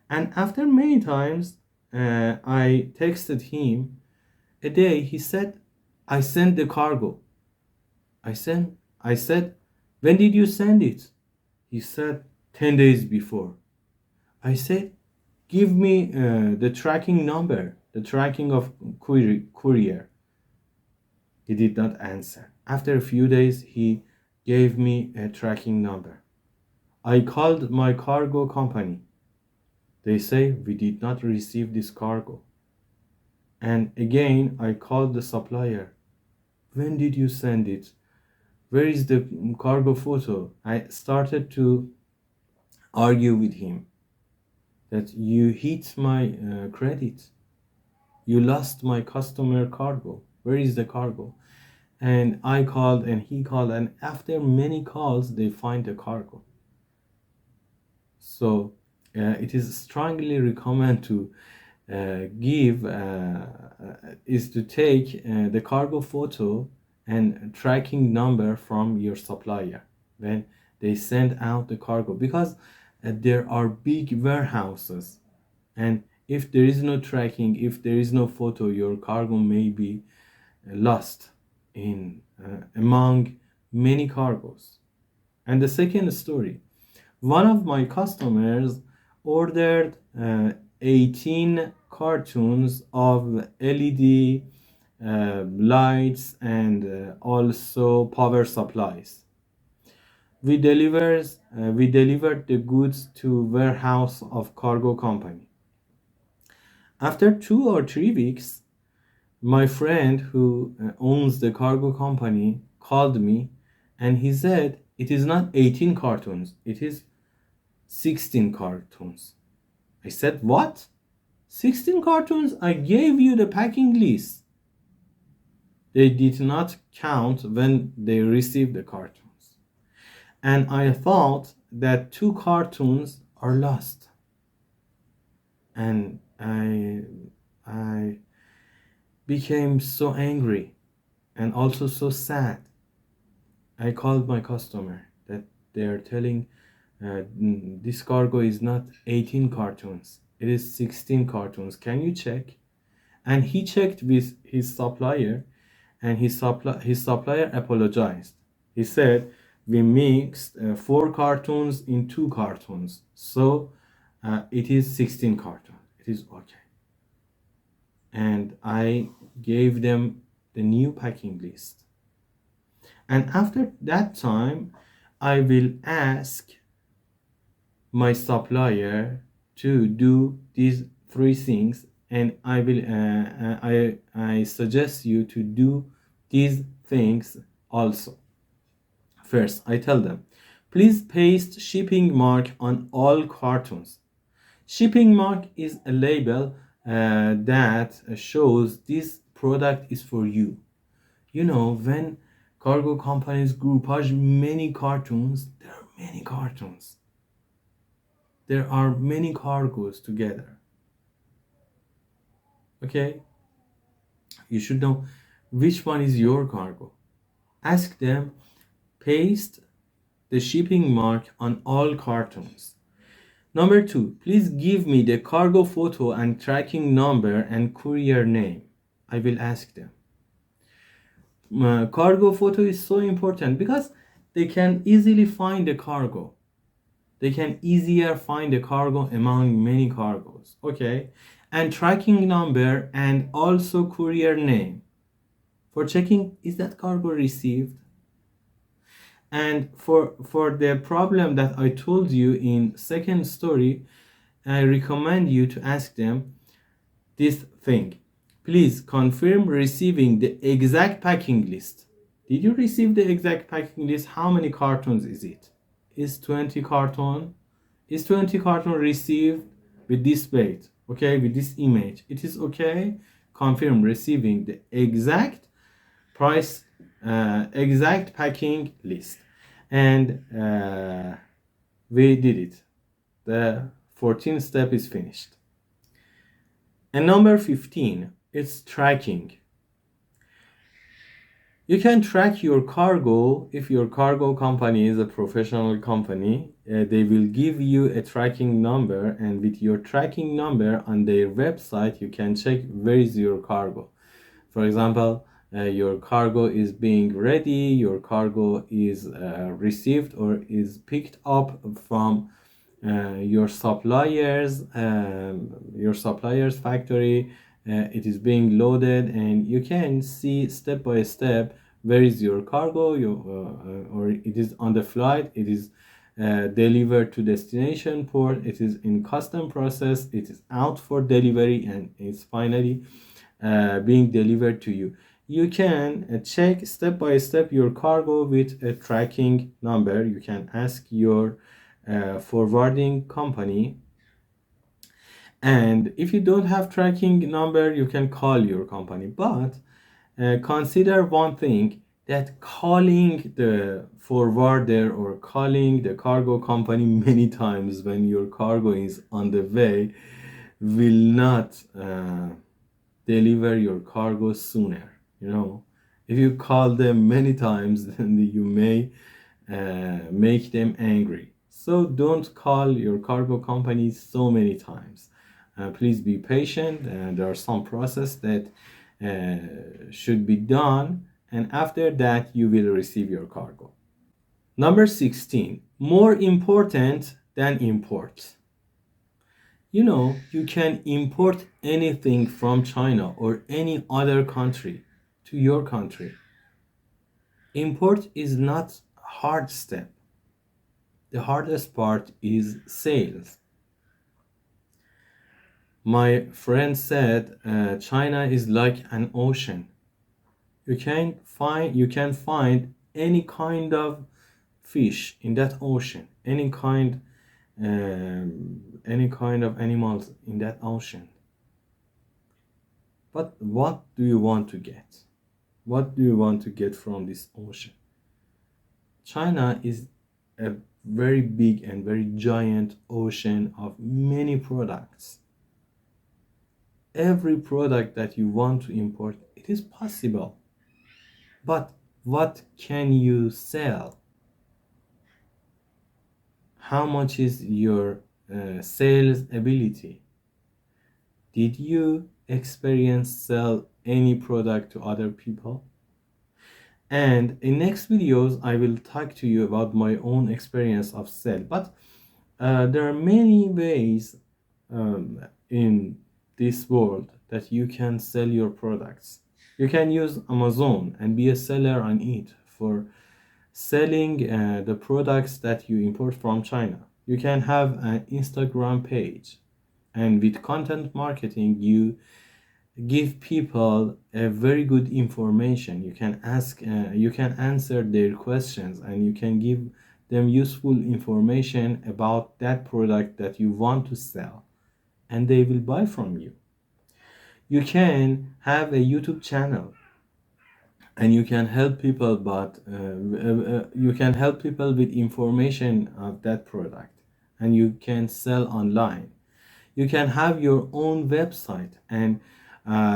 And after many times, I texted him. A day he said, I sent the cargo. I said, when did you send it? He said, 10 days before. I said, give me the tracking number, the tracking of courier. He did not answer. After a few days, he gave me a tracking number. I called my cargo company. They say we did not receive this cargo. And again, I called the supplier. When did you send it? Where is the cargo photo? I started to argue with him that you hit my credit. You lost my customer cargo. Where is the cargo? And I called and he called, and after many calls, they find the cargo. So it is strongly recommended to give is to take the cargo photo and tracking number from your supplier when they send out the cargo, because there are big warehouses, and if there is no tracking, if there is no photo, your cargo may be lost in among many cargos. And the second story, one of my customers ordered 18 cartons of LED lights and also power supplies. We delivered the goods to warehouse of cargo company. After 2 or 3 weeks, my friend who owns the cargo company called me and he said it is not 18 cartons, it is 16 cartons. I said, what? 16 cartons? I gave you the packing list. They did not count when they received the cartons. And I thought that 2 cartons are lost. And I became so angry and also so sad. I called my customer that they are telling this cargo is not 18 cartons, it is 16 cartons. Can you check? And he checked with his supplier, and his supplier apologized. He said, we mixed 4 cartons in 2 cartons, so it is 16 cartons. It is okay. And I gave them the new packing list. And after that time, I will ask my supplier to do these 3 things, and I suggest you to do these things also. First, I tell them, please paste shipping mark on all cartons. Shipping mark is a label that shows this product is for you. You know, when cargo companies groupage many cartons, there are many cartons. There are many cargoes together. Okay? You should know which one is your cargo. Ask them, paste the shipping mark on all cartons. Number 2, please give me the cargo photo and tracking number and courier name. I will ask them. Cargo photo is so important because they can easily find the cargo. They can easier find the cargo among many cargos. Okay? And tracking number and also courier name for checking, is that cargo received? And for the problem that I told you in second story, I recommend you to ask them this thing. Please confirm receiving the exact packing list. Did you receive the exact packing list? How many cartons is it? Is 20 carton? Is 20 carton received with this weight? Okay, with this image. It is okay. Confirm receiving the exact price, exact packing list. And we did it. The 14th step is finished. And number 15 is tracking. You can track your cargo if your cargo company is a professional company. They will give you a tracking number, and with your tracking number on their website, you can check where is your cargo. For example, your cargo is being ready, your cargo is received or is picked up from your supplier's factory. It is being loaded, and you can see step by step where is your cargo, or it is on the flight, it is delivered to destination port, it is in custom process, it is out for delivery, and it's finally being delivered to you. You can check step by step your cargo with a tracking number. You can ask your forwarding company, and if you don't have tracking number, you can call your company. But consider one thing, that calling the forwarder or calling the cargo company many times when your cargo is on the way will not deliver your cargo sooner. If you call them many times, then you may make them angry. So don't call your cargo company so many times. Please be patient, and there are some process that should be done, and after that you will receive your cargo. Number 16, more important than import. You can import anything from China or any other country to your country. Import is not a hard step. The hardest part is sales. My friend said China is like an ocean. You can find any kind of fish in that ocean, any kind of animals in that ocean. But what do you want to get? What do you want to get from this ocean? China is a very big and very giant ocean of many products. Every product that you want to import, it is possible. But what can you sell? How much is your sales ability? Did you experience sell any product to other people? And in next videos, I will talk to you about my own experience of sell. But there are many ways in this world that you can sell your products. You can use Amazon and be a seller on it for selling the products that you import from China. You can have an Instagram page, and with content marketing, you give people a very good information. You can answer their questions, and you can give them useful information about that product that you want to sell, and they will buy from you. You can have a YouTube channel, and you can help people, but you can help people with information of that product, and you can sell online. You can have your own website, and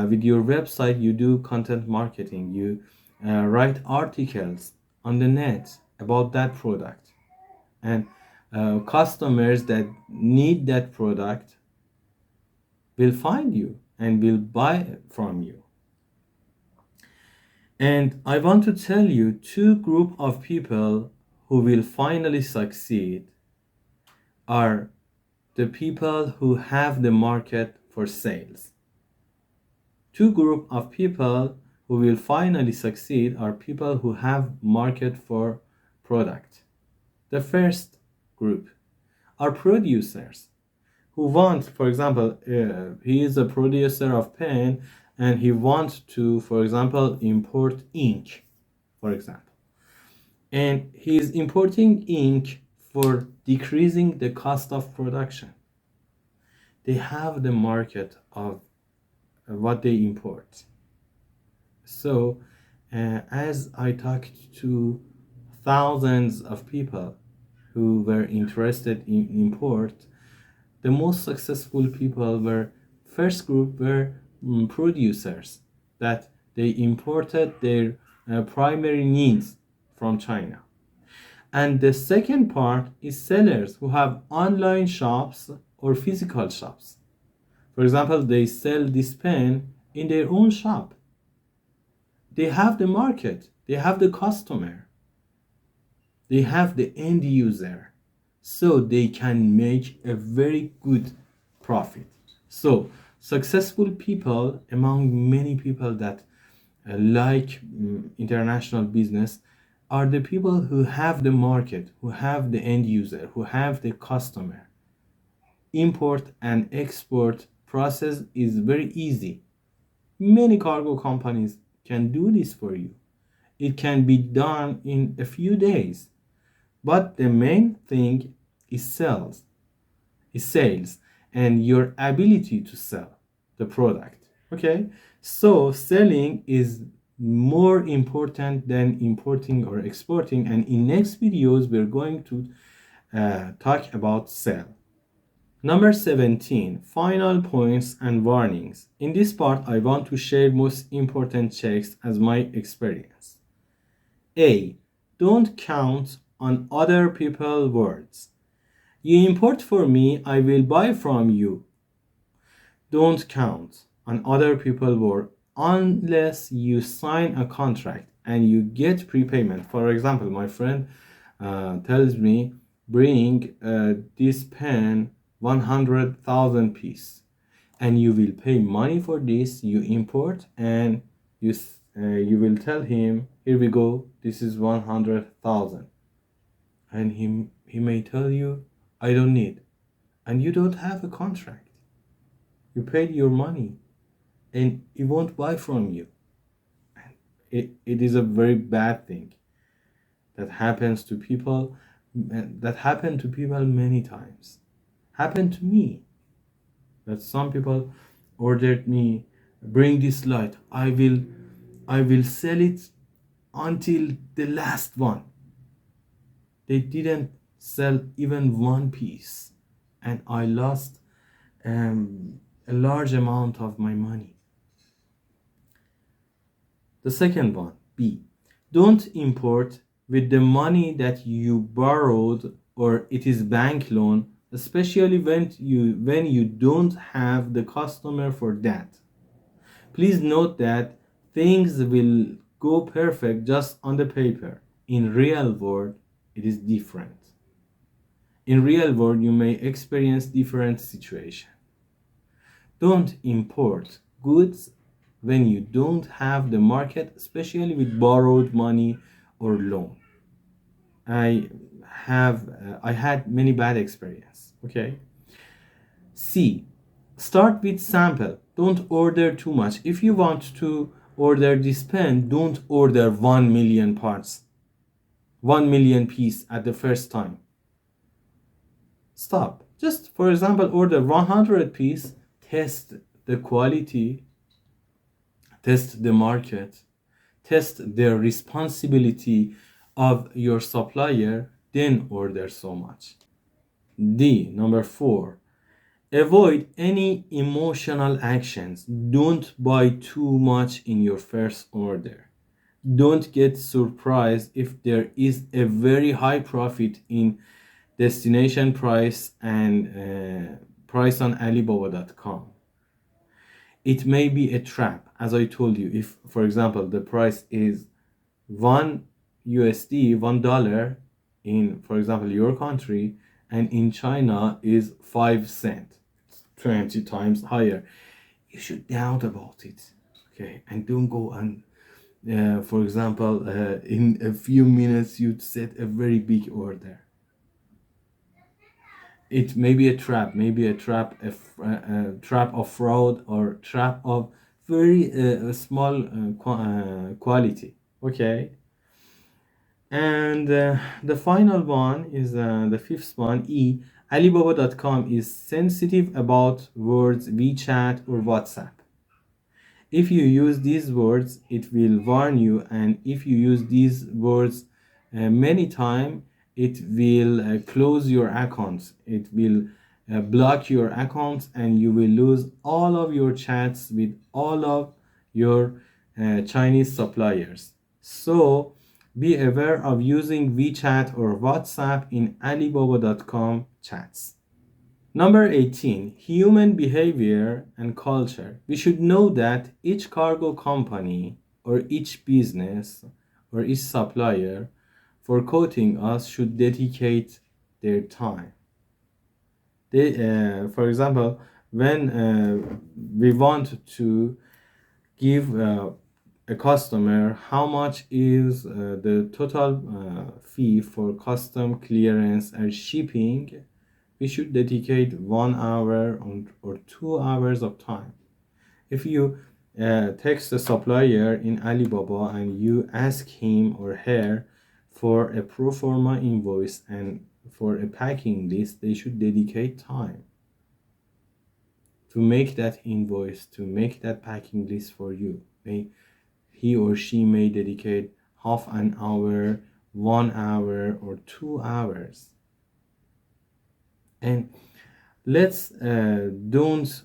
with your website you do content marketing. You write articles on the net about that product, and customers that need that product will find you and will buy from you. And I want to tell you two group of people who will finally succeed are the people who have the market for sales. Two group of people who will finally succeed are people who have market for product. The first group are producers who want, for example, he is a producer of pen, and he wants to, for example, import ink, for example. And he is importing ink for decreasing the cost of production. They have the market of what they import. So, as I talked to thousands of people who were interested in import, the most successful people were, first group were producers, that they imported their primary needs from China. And the second part is sellers who have online shops or physical shops. For example, they sell this pen in their own shop. They have the market, they have the customer, they have the end user, so they can make a very good profit. So successful people, among many people that like international business, are the people who have the market, who have the end user, who have the customer. Import and export process is very easy. Many cargo companies can do this for you. It can be done in a few days. But the main thing is sales and your ability to sell the product. Okay? So selling is more important than importing or exporting, and in next videos we're going to talk about sell. Number 17, final points and warnings. In this part, I want to share most important checks as my experience. A. Don't count on other people's words. You import for me, I will buy from you. Don't count on other people's word unless you sign a contract and you get prepayment. For example, my friend tells me, bring this pen 100,000 piece and you will pay money for this. You import and you will tell him, here we go, this is 100,000, and he may tell you, I don't need, and you don't have a contract. You paid your money and he won't buy from you. It is a very bad thing that happens to people, that happened to people many times. Happened to me that some people ordered me, bring this light, I will sell it until the last one. They didn't sell even one piece and I lost a large amount of my money. The second one, B. Don't import with the money that you borrowed or it is bank loan, especially when you don't have the customer for that. Please note that things will go perfect just on the paper. In real world, it is different. In real world, you may experience different situation. Don't import goods when you don't have the market, especially with borrowed money or loan. I had many bad experience. Okay. C. Start with sample. Don't order too much. If you want to order this pen, don't order 1 million parts, 1 million piece at the first time. Stop. Just, for example, order 100 piece, test the quality, test the market, test the responsibility of your supplier, then order so much. D. Number 4. Avoid any emotional actions. Don't buy too much in your first order. Don't get surprised if there is a very high profit in destination price and price on Alibaba.com. It may be a trap, as I told you. If, for example, the price is $1 in, for example, your country, and in China is 5 cents, 20 times higher, you should doubt about it. Okay, and don't go and for example, in a few minutes you'd set a very big order. It may be a trap, a trap of fraud or trap of very small quality. Okay. And the final one is the fifth one, E. Alibaba.com is sensitive about words WeChat or WhatsApp. If you use these words, it will warn you, and if you use these words many times, it will close your accounts. It will block your accounts, and you will lose all of your chats with all of your Chinese suppliers. So be aware of using WeChat or WhatsApp in Alibaba.com chats. Number 18, human behavior and culture. We should know that each cargo company or each business or each supplier for quoting us should dedicate their time. For example, when we want to give a customer how much is the total fee for custom clearance and shipping, we should dedicate 1 hour or 2 hours of time. If you text a supplier in Alibaba and you ask him or her for a pro forma invoice and for a packing list, they should dedicate time to make that invoice, to make that packing list for you. He or she may dedicate half an hour, 1 hour, or 2 hours. And let's don't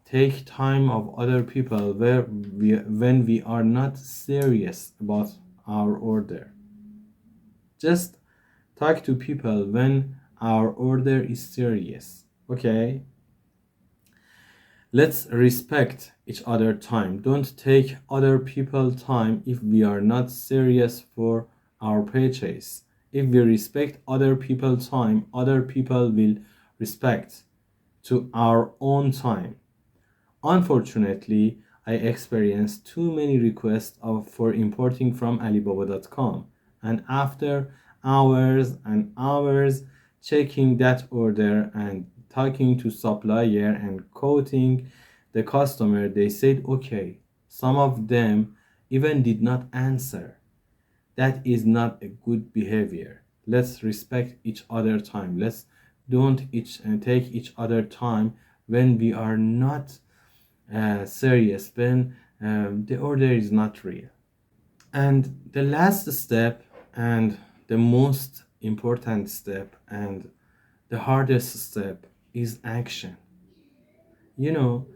take time of other people when we are not serious about our order. Just talk to people when our order is serious. Okay? Let's respect each other time. Don't take other people time if we are not serious for our purchase. If we respect other people time, other people will respect to our own time. Unfortunately, I experienced too many requests for importing from Alibaba.com, and after hours and hours checking that order and talking to supplier and quoting the customer, they said okay. Some of them even did not answer. That is not a good behavior. Let's respect each other time. Let's don't take each other time when we are not serious, when the order is not real. And the last step and the most important step and the hardest step is action. You know,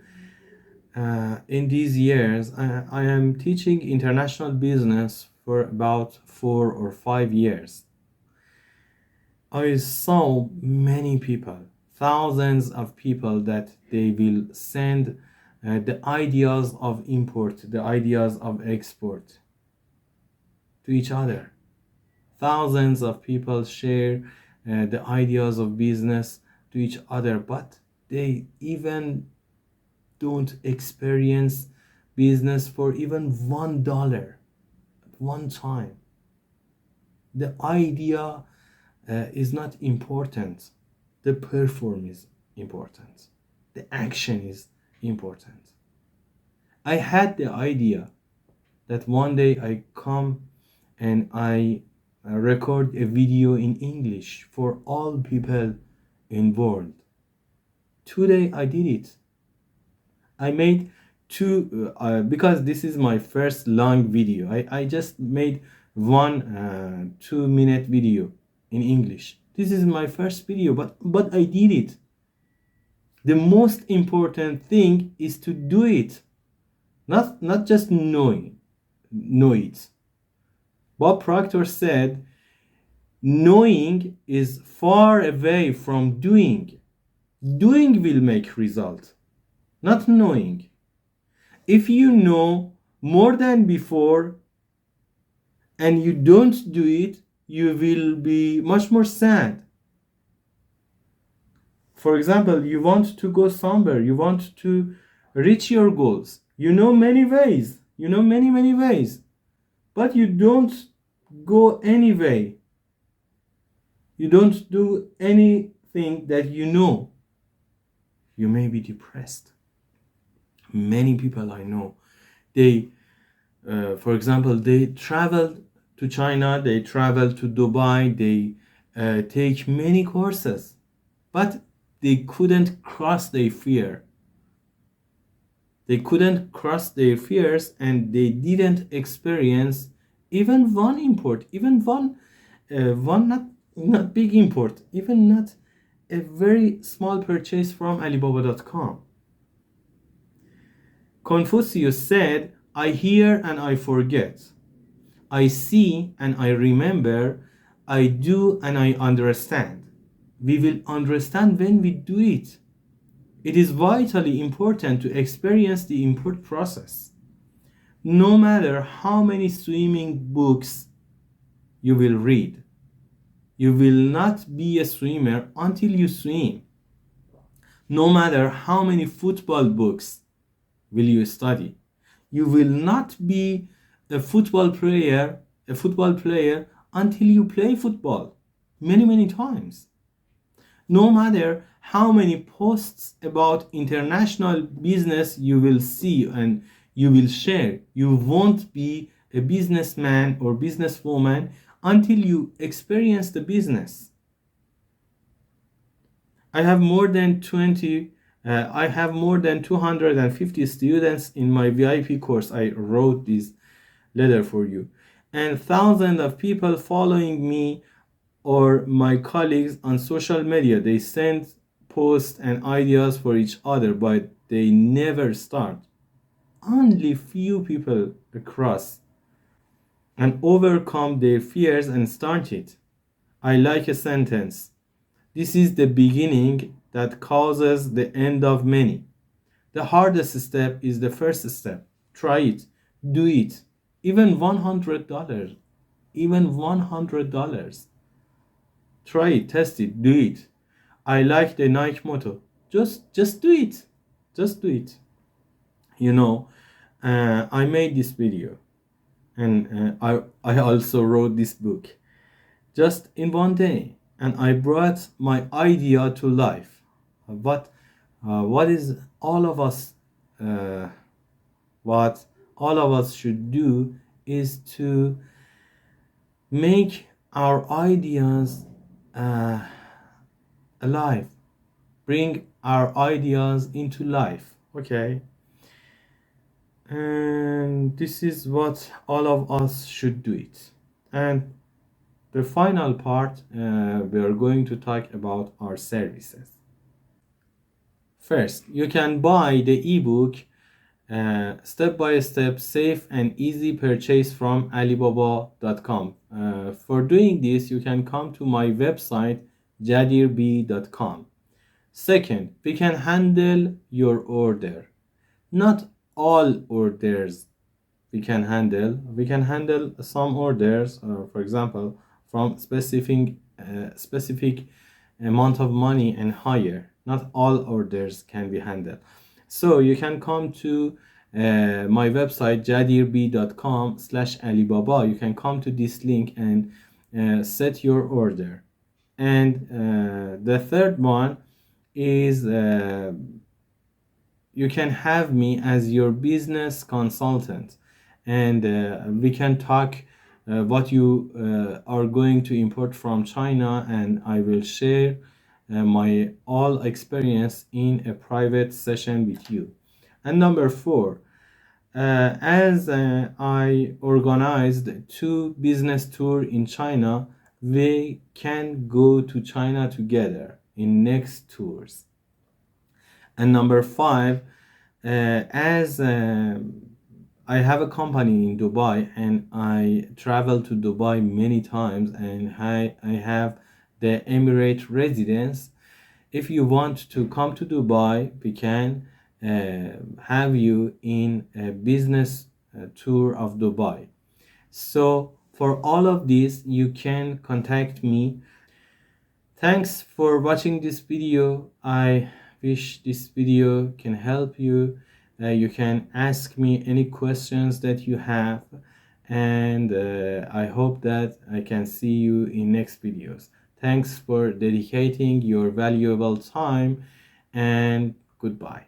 in these years, I am teaching international business for about 4 or 5 years. I saw many people, thousands of people that they will send the ideas of import, the ideas of export to each other. Thousands of people share the ideas of business to each other, but they even don't experience business for even $1 at one time. The idea is not important. The perform is important. The action is important. I had the idea that one day I come and I record a video in English for all people in world. Today I did it. I made two because this is my first long video. I just made one 2 minute video in English. This is my first video, but I did it. The most important thing is to do it, not just know it. Bob Proctor said, knowing is far away from doing. Doing will make result, not knowing. If you know more than before and you don't do it, you will be much more sad. For example, you want to go somewhere, you want to reach your goals. You know many ways, many ways, but you don't go anyway. You don't do anything that you know. You may be depressed. Many people I know, they, for example, they travel to China, they travel to Dubai, they take many courses, but they couldn't cross their fear. They couldn't cross their fears and they didn't experience even one import, even one not big import, even not a very small purchase from Alibaba.com. Confucius said, I hear and I forget. I see and I remember, I do and I understand. We will understand when we do it. It is vitally important to experience the import process. No matter how many swimming books you will read, you will not be a swimmer until you swim. No matter how many football books will you study, you will not be a football player until you play football many times. No matter how many posts about international business you will see and you will share, you won't be a businessman or businesswoman until you experience the business. I have more than 20 I have more than 250 students in my VIP course. I wrote this letter for you, and thousands of people following me or my colleagues on social media. They send posts and ideas for each other, but they never start. Only few people across and overcome their fears and start it. I like a sentence. This is the beginning that causes the end of many. The hardest step is the first step. Try it. Do it. Even $100. Even $100. Try it, test it, do it. I like the Nike motto. Just do it. Just do it. You know, I made this video and I also wrote this book just in one day, and I brought my idea to life. But what is all of us uh, what all of us should do is to make our ideas uh, alive, bring our ideas into life. Okay, and this is what all of us should do it. And the final part, we are going to talk about our services. First, you can buy the ebook step by step, safe and easy purchase from Alibaba.com. For doing this, you can come to my website jadirb.com. Second, we can handle your order. Not all orders we can handle some orders, for example, from specific amount of money and higher. Not all orders can be handled. So you can come to my website jadirb.com/alibaba. You can come to this link and set your order. And the third one is you can have me as your business consultant, and we can talk what you are going to import from China, and I will share my all experience in a private session with you. And number four, as I organized two business tour in China, we can go to China together in next tours. And number five, as I have a company in Dubai and I travel to Dubai many times, and I have the Emirate residence. If you want to come to Dubai, we can have you in a business tour of Dubai. So for all of this, you can contact me. Thanks for watching this video. I wish this video can help you. You can ask me any questions that you have, and I hope that I can see you in next videos. Thanks for dedicating your valuable time, and goodbye.